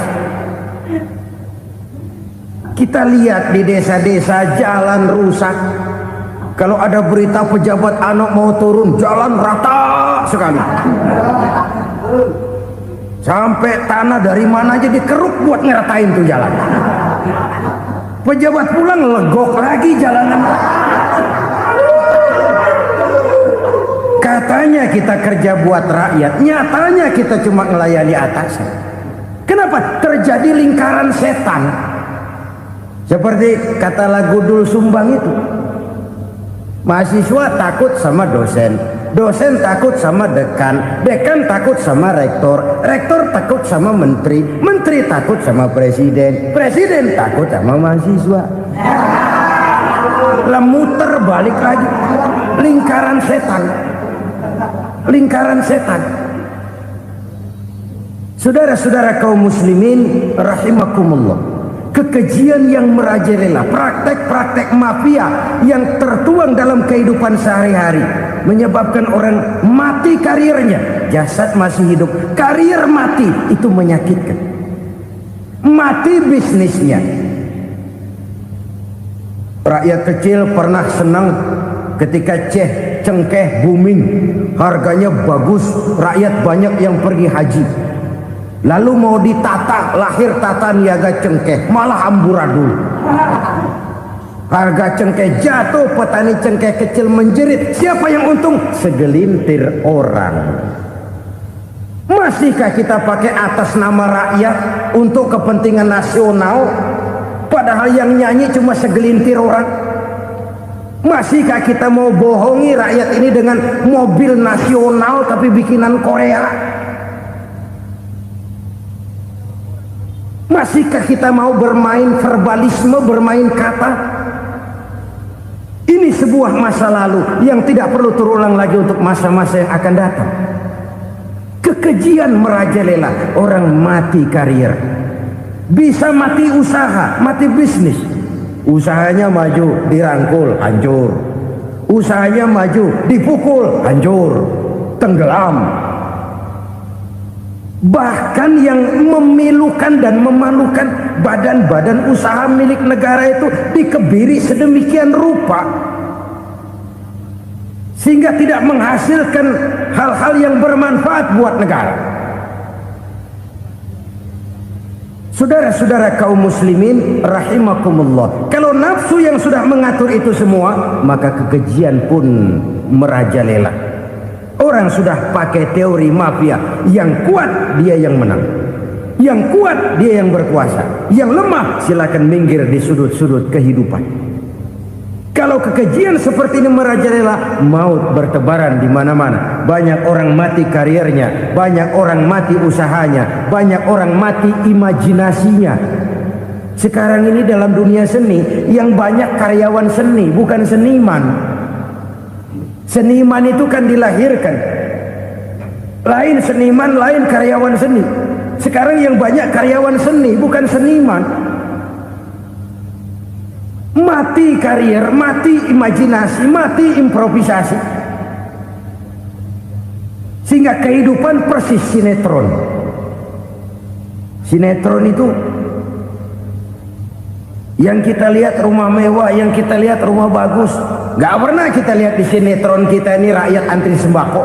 Kita lihat di desa-desa jalan rusak. Kalau ada berita pejabat anak mau turun, jalan rata sekali. Sampai tanah dari mana aja dikeruk buat ngeratain tuh jalan. Pejabat pulang legok lagi jalanan. Katanya kita kerja buat rakyat, nyatanya kita cuma melayani atasan. Kenapa? Terjadi lingkaran setan. Seperti kata lagu Dul Sumbang itu. Mahasiswa takut sama dosen, dosen takut sama dekan, dekan takut sama rektor, rektor takut sama menteri, menteri takut sama presiden, presiden takut sama mahasiswa. Lah muter balik lagi. Lingkaran setan. Lingkaran setan. Saudara-saudara kaum muslimin rahimakumullah, kekejian yang merajalela, praktek-praktek mafia yang tertuang dalam kehidupan sehari-hari menyebabkan orang mati karirnya, jasad masih hidup, karir mati, itu menyakitkan. Mati bisnisnya. Rakyat kecil pernah senang ketika cengkeh booming, harganya bagus, rakyat banyak yang pergi haji. Lalu mau ditata, lahir tata niaga cengkeh, malah amburadul. Harga cengkeh jatuh, petani cengkeh kecil menjerit. Siapa yang untung? Segelintir orang. Masihkah kita pakai atas nama rakyat untuk kepentingan nasional, padahal yang nyanyi cuma segelintir orang? Masihkah kita mau bohongi rakyat ini dengan mobil nasional tapi bikinan Korea? Masihkah kita mau bermain verbalisme, bermain kata? Ini sebuah masa lalu yang tidak perlu terulang lagi untuk masa-masa yang akan datang. Kekejian merajalela, orang mati karir, bisa mati usaha, mati bisnis. Usahanya maju, dirangkul, hancur. Usahanya maju, dipukul, hancur, tenggelam. Bahkan yang memilukan dan memalukan, badan-badan usaha milik negara itu dikebiri sedemikian rupa sehingga tidak menghasilkan hal-hal yang bermanfaat buat negara. Saudara-saudara kaum muslimin rahimakumullah, kalau nafsu yang sudah mengatur itu semua, maka kekejian pun merajalela. Orang sudah pakai teori mafia, yang kuat dia yang menang, yang kuat dia yang berkuasa, yang lemah silakan minggir di sudut-sudut kehidupan. Kalau kekejian seperti ini merajalela, maut bertebaran di mana-mana. Banyak orang mati karirnya, banyak orang mati usahanya, banyak orang mati imajinasinya. Sekarang ini dalam dunia seni yang banyak karyawan seni, bukan seniman. Seniman itu kan dilahirkan, lain seniman, lain karyawan seni. Sekarang yang banyak karyawan seni, bukan seniman. Mati karir, mati imajinasi, mati improvisasi, sehingga kehidupan persis sinetron. Sinetron itu yang kita lihat rumah mewah, yang kita lihat rumah bagus. Gak pernah kita lihat di sinetron kita ini rakyat antri sembako.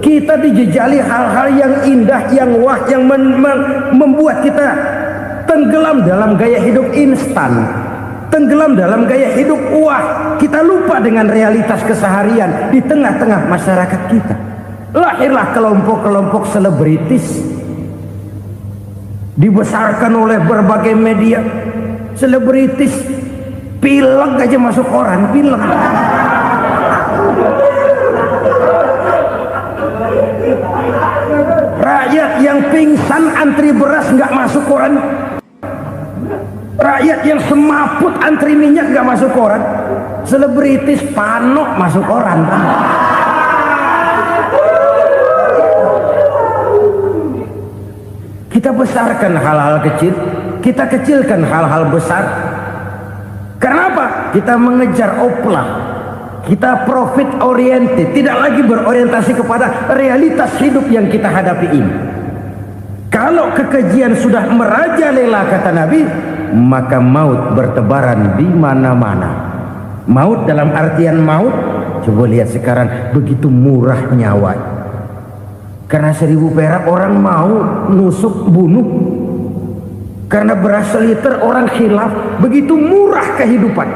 Kita dijejali hal-hal yang indah, yang wah, yang membuat kita tenggelam dalam gaya hidup instan, tenggelam dalam gaya hidup wah. Kita lupa dengan realitas keseharian di tengah-tengah masyarakat kita. Lahirlah kelompok-kelompok selebritis, dibesarkan oleh berbagai media. Selebritis pilek aja masuk koran, pilek. Rakyat yang pingsan antri beras nggak masuk koran. Rakyat yang semaput antri minyak nggak masuk koran. Selebritis panok masuk koran. Kita besarkan hal-hal kecil, kita kecilkan hal-hal besar. Karena apa? kita mengejar oplah, kita profit oriented, tidak lagi berorientasi kepada realitas hidup yang kita hadapi ini. Kalau kekejian sudah merajalela, kata Nabi, maka maut bertebaran di mana-mana. Maut dalam artian maut, coba lihat sekarang begitu murah nyawa. Karena 1000 perak orang mau nusuk bunuh. Karena beras seliter orang khilaf, begitu murah kehidupan.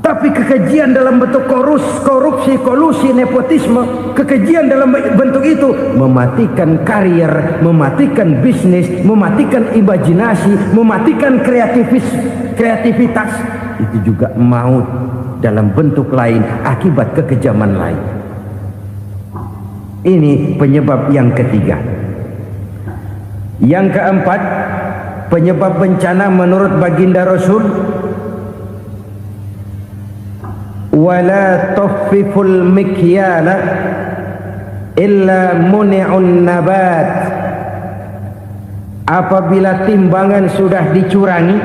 Tapi kekejian dalam bentuk korupsi, kolusi, nepotisme, kekejian dalam bentuk itu mematikan karier, mematikan bisnis, mematikan imajinasi, mematikan kreativitas. Itu juga maut dalam bentuk lain akibat kekejaman lain. Ini penyebab yang ketiga. Yang keempat, penyebab bencana menurut baginda Rasul, wala tuffiful mikyala illa muni'un nabat. Apabila timbangan sudah dicurangi,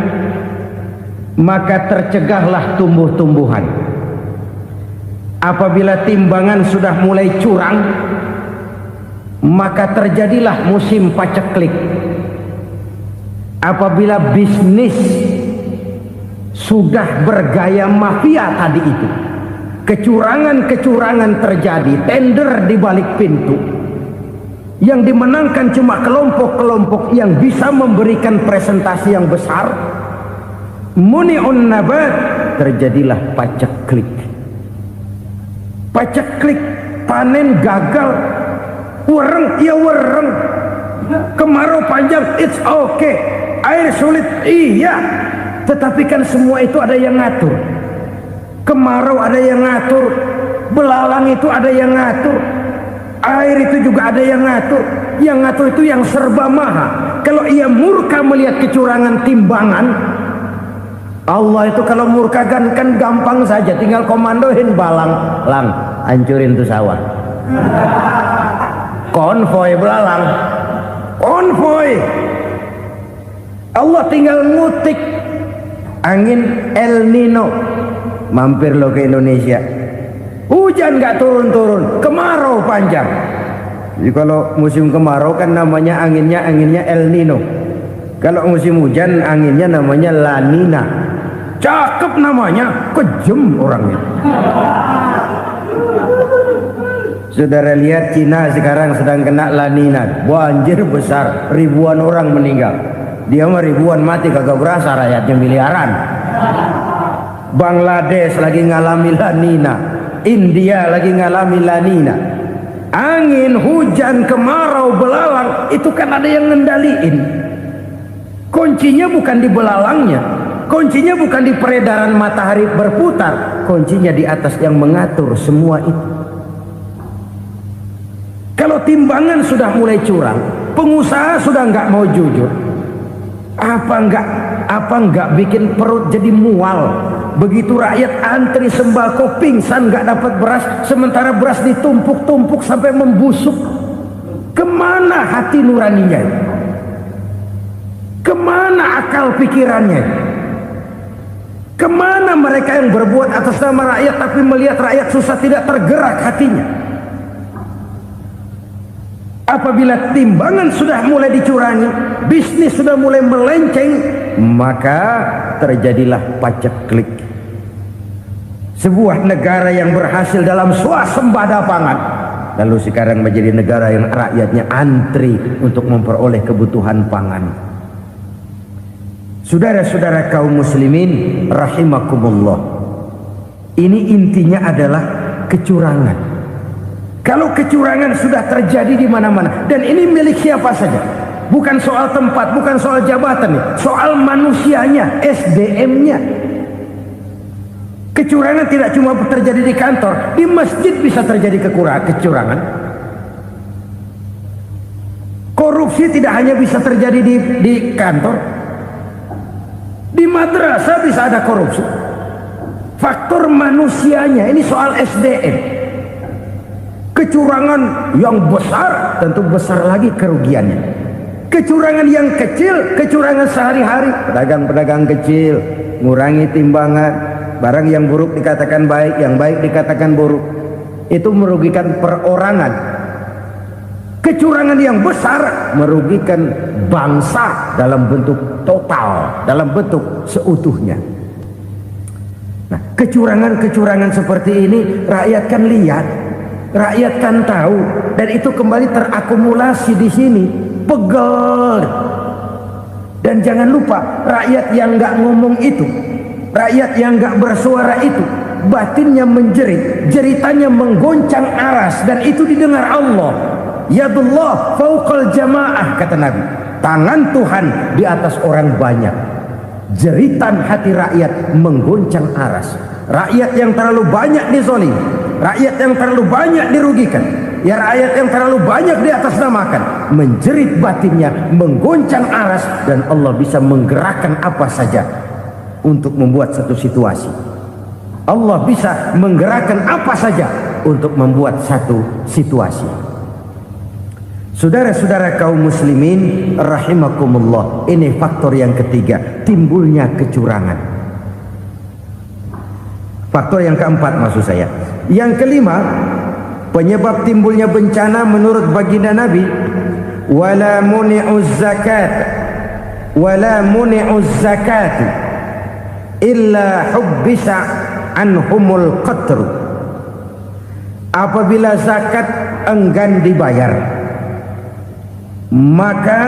maka tercegahlah tumbuh-tumbuhan. Apabila timbangan sudah mulai curang, maka terjadilah musim paceklik. Apabila bisnis sudah bergaya mafia tadi itu, kecurangan-kecurangan terjadi, tender di balik pintu, yang dimenangkan cuma kelompok-kelompok yang bisa memberikan presentasi yang besar, muni'un nabat, terjadilah paceklik. Paceklik, panen gagal, wereng ya wereng, kemarau panjang it's okay, air sulit iya, tetapi kan semua itu ada yang ngatur. Kemarau ada yang ngatur, belalang itu ada yang ngatur, air itu juga ada yang ngatur. Yang ngatur itu yang serba maha. Kalau ia murka melihat kecurangan timbangan, Allah itu kalau murka kan gampang saja, tinggal komandoin balang, lang hancurin tuh sawah. Konvoy belalang, konvoy. Allah tinggal ngutik angin El Nino, mampir lo ke Indonesia. Hujan gak turun-turun, kemarau panjang. Jadi kalau musim kemarau kan namanya anginnya El Nino. Kalau musim hujan anginnya namanya La Nina. Cakep namanya, kejem orangnya. Saudara lihat Cina sekarang sedang kena La Nina, banjir besar, ribuan orang meninggal. Dia mah ribuan mati kagak berasa, rakyatnya miliaran. Bangladesh lagi ngalami La Nina, India lagi ngalami La Nina. Angin, hujan, kemarau, belalang itu kan ada yang ngendaliin. Kuncinya bukan di belalangnya, kuncinya bukan di peredaran matahari berputar, kuncinya di atas yang mengatur semua itu. Kalau timbangan sudah mulai curang, pengusaha sudah nggak mau jujur, apa nggak bikin perut jadi mual. Begitu rakyat antri sembako pingsan nggak dapat beras, sementara beras ditumpuk-tumpuk sampai membusuk. Kemana hati nuraninya? Kemana akal pikirannya? Kemana mereka yang berbuat atas nama rakyat tapi melihat rakyat susah tidak tergerak hatinya? Apabila timbangan sudah mulai dicurangi, bisnis sudah mulai melenceng, maka terjadilah paceklik. Sebuah negara yang berhasil dalam swasembada pangan, lalu sekarang menjadi negara yang rakyatnya antri untuk memperoleh kebutuhan pangan. Saudara-saudara kaum muslimin rahimakumullah, ini intinya adalah kecurangan. Kalau kecurangan sudah terjadi di mana-mana, dan ini milik siapa saja, bukan soal tempat, bukan soal jabatan, soal manusianya, SDM-nya. Kecurangan tidak cuma terjadi di kantor, di masjid bisa terjadi kecurangan. Korupsi tidak hanya bisa terjadi di kantor, di madrasah bisa ada korupsi. Faktor manusianya, ini soal SDM. Kecurangan yang besar, tentu besar lagi kerugiannya. Kecurangan yang kecil, kecurangan sehari-hari. Pedagang-pedagang kecil ngurangi timbangan, barang yang buruk dikatakan baik, yang baik dikatakan buruk. Itu merugikan perorangan. Kecurangan yang besar merugikan bangsa dalam bentuk total, dalam bentuk seutuhnya. Nah, kecurangan-kecurangan seperti ini rakyat kan lihat, rakyat kan tahu, dan itu kembali terakumulasi di sini, pegel. Dan jangan lupa, rakyat yang nggak ngomong itu, rakyat yang nggak bersuara itu, batinnya menjerit, jeritannya menggoncang aras, dan itu didengar Allah. Yadullah fauqal jamaah, kata Nabi. Tangan Tuhan di atas orang banyak. Jeritan hati rakyat menggoncang aras. Rakyat yang terlalu banyak dizolim, rakyat yang terlalu banyak dirugikan, ya rakyat yang terlalu banyak diatasnamakan, menjerit batinnya, menggoncang aras, dan Allah bisa menggerakkan apa saja untuk membuat satu situasi. Allah bisa menggerakkan apa saja untuk membuat satu situasi. Saudara-saudara kaum muslimin rahimakumullah, ini faktor yang ketiga, timbulnya kecurangan. Faktor yang keempat maksud saya. Yang kelima, penyebab timbulnya bencana menurut baginda Nabi, wala muni'uz zakat wala muni'uz zakat illa hubbisa anhumul qatru. Apabila zakat enggan dibayar, maka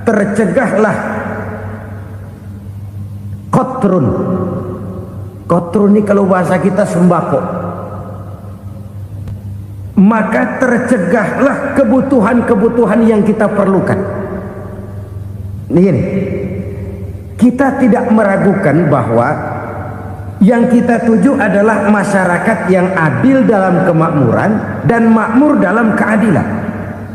tercegahlah qatrun. Qatrun ini kalau bahasa kita sembako. Maka tercegahlah kebutuhan-kebutuhan yang kita perlukan. Ini, kita tidak meragukan bahwa yang kita tuju adalah masyarakat yang adil dalam kemakmuran dan makmur dalam keadilan.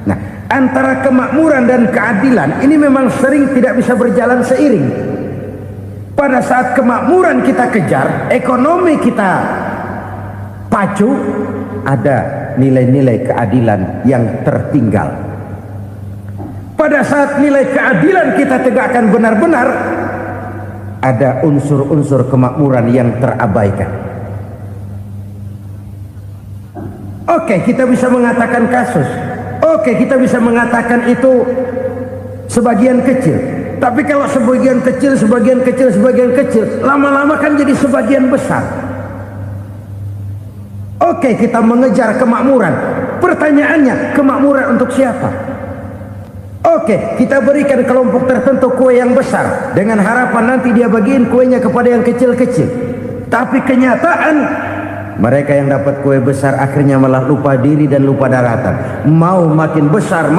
Nah, antara kemakmuran dan keadilan ini memang sering tidak bisa berjalan seiring. Pada saat kemakmuran kita kejar, ekonomi kita pacu, ada nilai-nilai keadilan yang tertinggal. Pada saat nilai keadilan kita tegakkan benar-benar, ada unsur-unsur kemakmuran yang terabaikan. Oke, kita bisa mengatakan kasus. Oke, kita bisa mengatakan itu sebagian kecil. Tapi kalau sebagian kecil, lama-lama kan jadi sebagian besar. Oke, kita mengejar kemakmuran. Pertanyaannya, kemakmuran untuk siapa? Oke, kita berikan kelompok tertentu kue yang besar dengan harapan nanti dia bagiin kuenya kepada yang kecil-kecil. Tapi kenyataan, mereka yang dapat kue besar akhirnya malah lupa diri dan lupa daratan. Mau makin besar,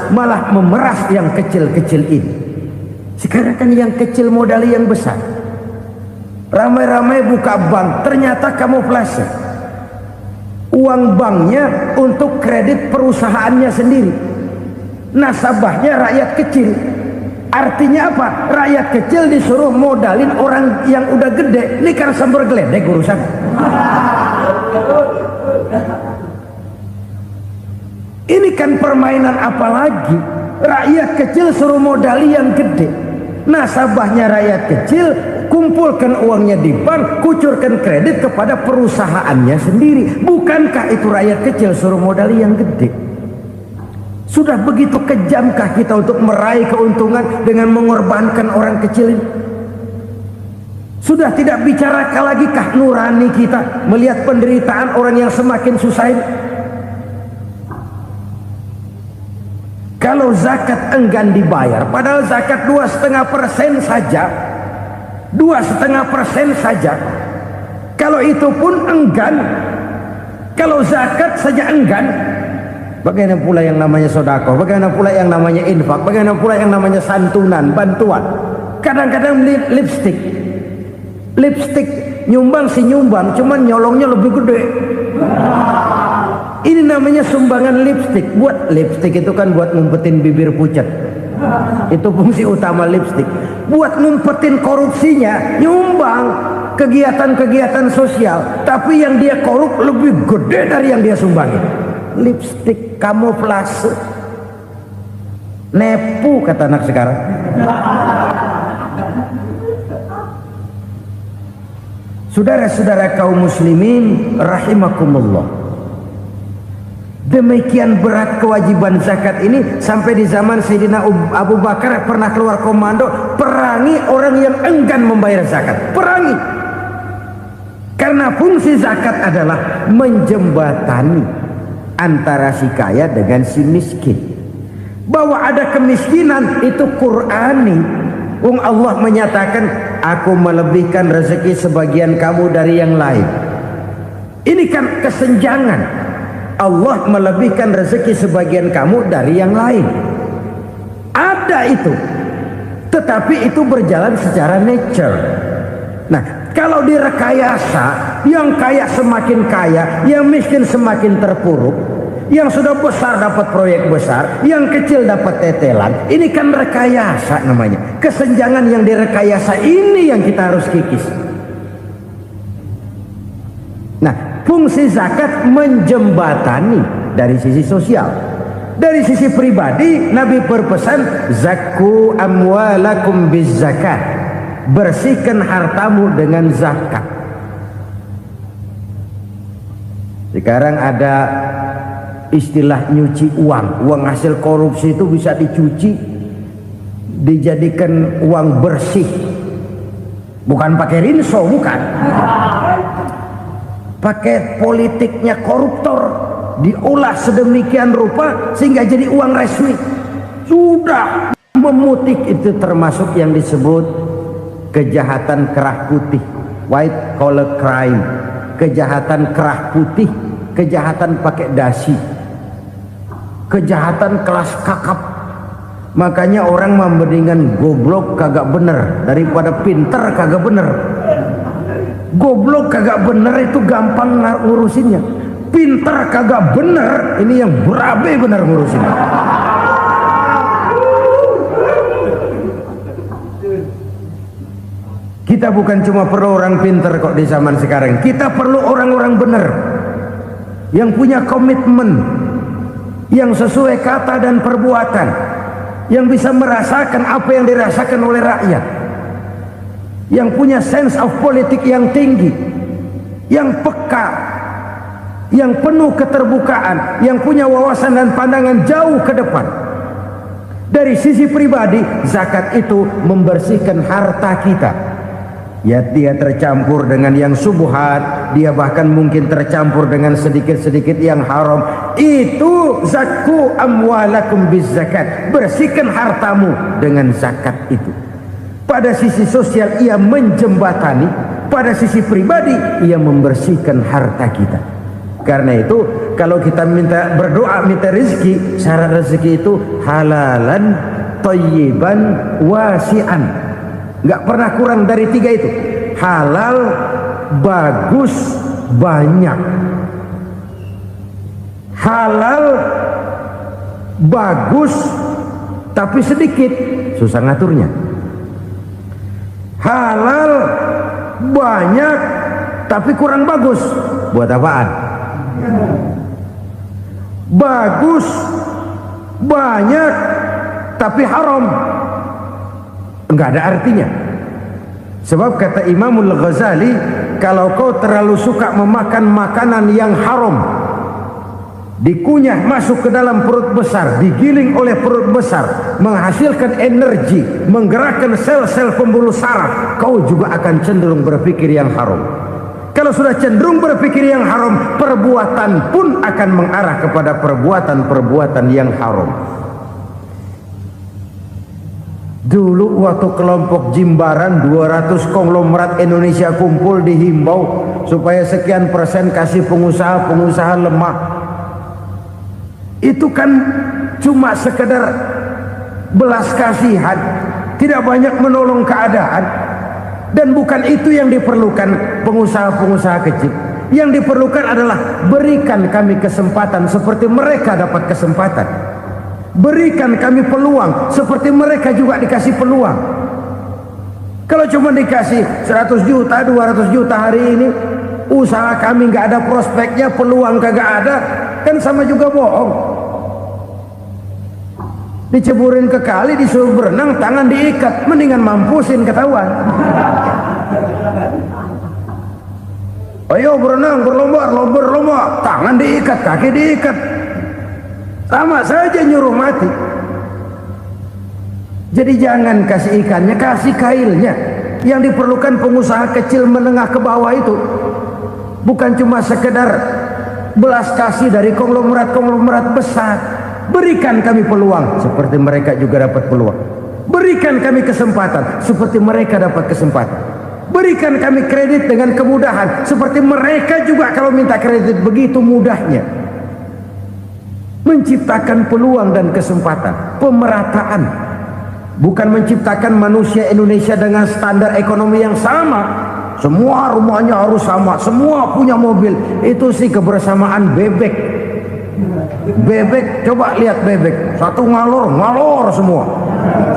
malah memeras yang kecil-kecil ini. Sekarang kan yang kecil modali yang besar. Ramai-ramai buka bank, ternyata kamuflase. Uang banknya untuk kredit perusahaannya sendiri. Nasabahnya rakyat kecil. Artinya apa? Rakyat kecil disuruh modalin orang yang udah gede. Ini kan sambal geledek urusan. Ini kan permainan apa lagi? Rakyat kecil suruh modali yang gede. Nasabahnya rakyat kecil, kumpulkan uangnya di bank, kucurkan kredit kepada perusahaannya sendiri. Bukankah itu rakyat kecil suruh modali yang gede? Sudah begitu kejamkah kita untuk meraih keuntungan dengan mengorbankan orang kecil ini? Sudah tidak bicara lagi kah nurani kita melihat penderitaan orang yang semakin susah ini? Kalau zakat enggan dibayar, padahal zakat 2,5% saja, 2,5% saja. Kalau itu pun enggan, kalau zakat saja enggan, bagaimana pula yang namanya sedekah? Bagaimana pula yang namanya infak? Bagaimana pula yang namanya santunan, bantuan? Kadang-kadang lipstick nyumbang si nyumbang, cuman nyolongnya lebih gede. Ini namanya sumbangan lipstick. Buat lipstick itu kan buat ngumpetin bibir pucat. Itu fungsi utama lipstick. Buat ngumpetin korupsinya, nyumbang kegiatan-kegiatan sosial. Tapi yang dia korup lebih gede dari yang dia sumbangin. Lipstick kamuflase. Nepu kata anak sekarang. Saudara-saudara kaum muslimin rahimakumullah, demikian berat kewajiban zakat ini sampai di zaman Sayyidina Abu Bakar pernah keluar komando perangi orang yang enggan membayar zakat. Perangi, karena fungsi zakat adalah menjembatani antara si kaya dengan si miskin. Bahwa ada kemiskinan itu Qur'ani. Allah menyatakan, aku melebihkan rezeki sebagian kamu dari yang lain. Ini kan kesenjangan. Allah melebihkan rezeki sebagian kamu dari yang lain. Ada itu. Tetapi itu berjalan secara nature. Nah, kalau direkayasa, yang kaya semakin kaya, yang miskin semakin terpuruk, yang sudah besar dapat proyek besar, yang kecil dapat tetelan. Ini kan rekayasa namanya. Kesenjangan yang direkayasa ini yang kita harus kikis. Nah, fungsi zakat menjembatani dari sisi sosial. Dari sisi pribadi, Nabi berpesan, zakku amwalakum biz zakat. Bersihkan hartamu dengan zakat. Sekarang ada istilah nyuci uang. Uang hasil korupsi itu bisa dicuci, dijadikan uang bersih. Bukan pakai rinso, bukan. Pakai politiknya koruptor, diolah sedemikian rupa sehingga jadi uang resmi. Sudah memutik, itu termasuk yang disebut kejahatan kerah putih, white collar crime. Kejahatan kerah putih, kejahatan pakai dasi, kejahatan kelas kakap. Makanya orang mendingan goblok kagak bener daripada pinter kagak bener. Goblok kagak bener itu gampang ngurusinnya. Pinter kagak bener, ini yang berabe bener ngurusinnya. Kita bukan cuma perlu orang pinter kok di zaman sekarang. Kita perlu orang-orang bener yang punya komitmen, yang sesuai kata dan perbuatan, yang bisa merasakan apa yang dirasakan oleh rakyat, yang punya sense of politik yang tinggi, yang peka, yang penuh keterbukaan, yang punya wawasan dan pandangan jauh ke depan. Dari sisi pribadi, zakat itu membersihkan harta kita. Ya, dia tercampur dengan yang subuhat, dia bahkan mungkin tercampur dengan sedikit-sedikit yang haram. Itu zakku amwalakum biz zakat. Bersihkan hartamu dengan zakat itu. Pada sisi sosial ia menjembatani, pada sisi pribadi ia membersihkan harta kita. Karena itu kalau kita minta berdoa minta rezeki, syarat rezeki itu halalan thayyiban wasi'an. Nggak pernah kurang dari 3 itu. Halal, bagus, banyak. Halal, bagus, tapi sedikit, susah ngaturnya. Halal, banyak, tapi kurang bagus. Buat apaan? Bagus, banyak, tapi haram. Enggak ada artinya. Sebab kata Imamul Ghazali, kalau kau terlalu suka memakan makanan yang haram, dikunyah masuk ke dalam perut besar, digiling oleh perut besar, menghasilkan energi, menggerakkan sel-sel pembuluh saraf, kau juga akan cenderung berpikir yang haram. Kalau sudah cenderung berpikir yang haram, perbuatan pun akan mengarah kepada perbuatan-perbuatan yang haram. Dulu waktu kelompok Jimbaran 200 konglomerat Indonesia kumpul dihimbau supaya sekian persen kasih pengusaha-pengusaha lemah. Itu kan cuma sekedar belas kasihan, tidak banyak menolong keadaan. Dan bukan itu yang diperlukan pengusaha-pengusaha kecil. Yang diperlukan adalah berikan kami kesempatan seperti mereka dapat kesempatan. Berikan kami peluang seperti mereka juga dikasih peluang. Kalau cuma dikasih 100 juta, 200 juta hari ini, usaha kami nggak ada prospeknya, peluang kagak ada, kan sama juga bohong. Diceburin ke kali, disuruh berenang, tangan diikat, mendingan mampusin ketahuan. Ayo berenang, berlomba, tangan diikat, kaki diikat, sama saja nyuruh mati. Jadi jangan kasih ikannya, kasih kailnya. Yang diperlukan pengusaha kecil menengah ke bawah itu bukan cuma sekedar belas kasih dari konglomerat besar. Berikan kami peluang seperti mereka juga dapat peluang. Berikan kami kesempatan seperti mereka dapat kesempatan. Berikan kami kredit dengan kemudahan seperti mereka juga kalau minta kredit begitu mudahnya. Menciptakan peluang dan kesempatan, pemerataan. Bukan menciptakan manusia Indonesia dengan standar ekonomi yang sama. Semua rumahnya harus sama, semua punya mobil. Itu sih kebersamaan bebek. Bebek, coba lihat bebek. Satu ngalor semua.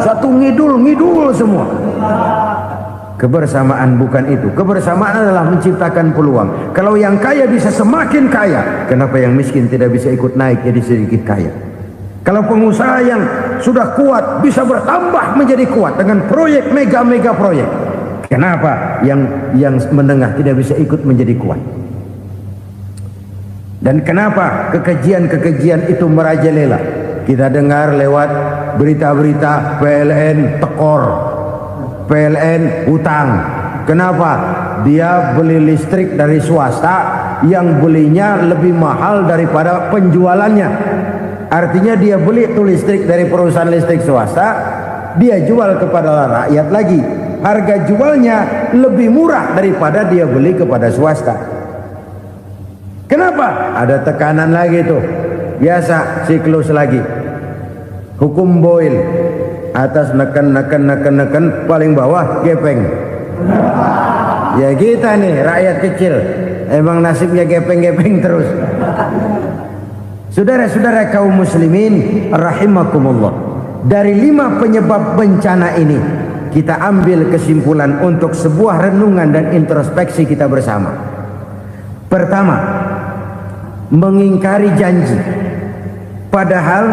Satu ngidul semua. Kebersamaan bukan itu. Kebersamaan adalah menciptakan peluang. Kalau yang kaya bisa semakin kaya, kenapa yang miskin tidak bisa ikut naik jadi sedikit kaya? Kalau pengusaha yang sudah kuat bisa bertambah menjadi kuat dengan proyek mega proyek, kenapa yang menengah tidak bisa ikut menjadi kuat? Dan kenapa kekejian itu merajalela? Kita dengar lewat berita-berita PLN tekor, PLN hutang. Kenapa? Dia beli listrik dari swasta yang belinya lebih mahal daripada penjualannya. Artinya dia beli itu listrik dari perusahaan listrik swasta, dia jual kepada rakyat lagi. Harga jualnya lebih murah daripada dia beli kepada swasta. Kenapa? Ada tekanan lagi tuh. Biasa siklus lagi. Hukum Boyle. Atas neken, paling bawah gepeng. Ya kita nih rakyat kecil, emang nasibnya gepeng terus. Saudara-saudara kaum muslimin rahimakumullah, dari 5 penyebab bencana ini kita ambil kesimpulan untuk sebuah renungan dan introspeksi kita bersama. Pertama, mengingkari janji, padahal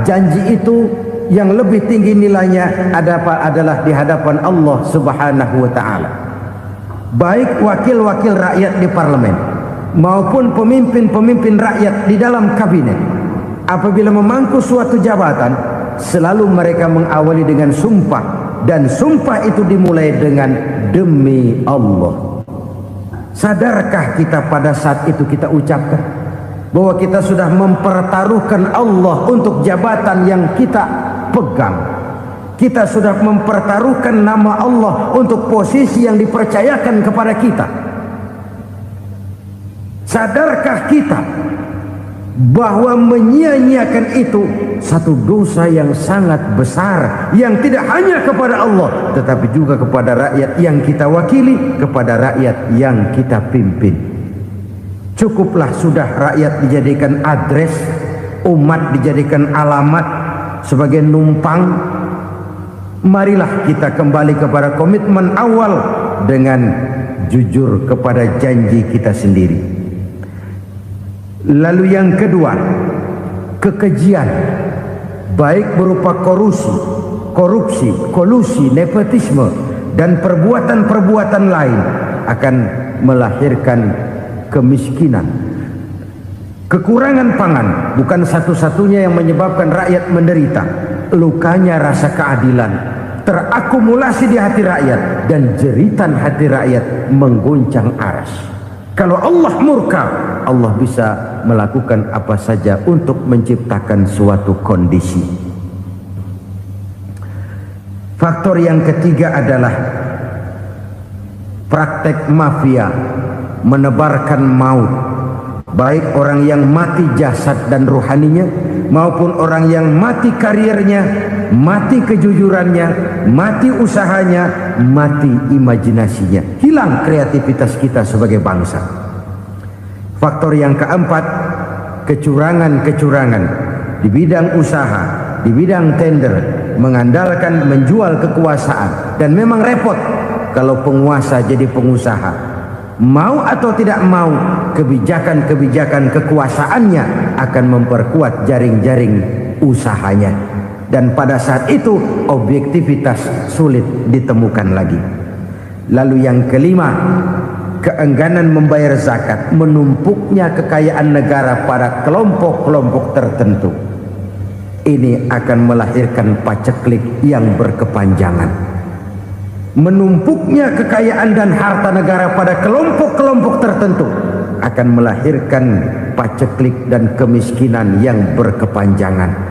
janji itu yang lebih tinggi nilainya adalah di hadapan Allah Subhanahu wa ta'ala. Baik wakil-wakil rakyat di parlemen maupun pemimpin-pemimpin rakyat di dalam kabinet, apabila memangku suatu jabatan, selalu mereka mengawali dengan sumpah, dan sumpah itu dimulai dengan demi Allah. Sadarkah kita pada saat itu kita ucapkan bahwa kita sudah mempertaruhkan Allah untuk jabatan yang kita pegang? Kita sudah mempertaruhkan nama Allah untuk posisi yang dipercayakan kepada kita. Sadarkah kita bahwa menyia-nyiakan itu satu dosa yang sangat besar, yang tidak hanya kepada Allah tetapi juga kepada rakyat yang kita wakili, kepada rakyat yang kita pimpin. Cukuplah sudah rakyat dijadikan adres, umat dijadikan alamat sebagai numpang. Marilah kita kembali kepada komitmen awal dengan jujur kepada janji kita sendiri. Lalu yang kedua, kekejian, baik berupa korupsi, kolusi, nepotisme, dan perbuatan-perbuatan lain akan melahirkan kemiskinan. Kekurangan pangan bukan satu-satunya yang menyebabkan rakyat menderita. Lukanya rasa keadilan terakumulasi di hati rakyat, dan jeritan hati rakyat mengguncang aras. Kalau Allah murka, Allah bisa melakukan apa saja untuk menciptakan suatu kondisi. Faktor yang ketiga adalah praktek mafia menebarkan maut, baik orang yang mati jasad dan rohaninya maupun orang yang mati karirnya, mati kejujurannya, mati usahanya, mati imajinasinya. Hilang kreativitas kita sebagai bangsa. Faktor yang keempat, kecurangan-kecurangan di bidang usaha, di bidang tender, mengandalkan menjual kekuasaan. Dan memang repot kalau penguasa jadi pengusaha. Mau atau tidak mau, kebijakan-kebijakan kekuasaannya akan memperkuat jaring-jaring usahanya. dan pada saat itu objektivitas sulit ditemukan lagi. Lalu yang kelima, keengganan membayar zakat, menumpuknya kekayaan negara pada kelompok-kelompok tertentu. Ini akan melahirkan paceklik yang berkepanjangan. Menumpuknya kekayaan dan harta negara pada kelompok-kelompok tertentu akan melahirkan paceklik dan kemiskinan yang berkepanjangan.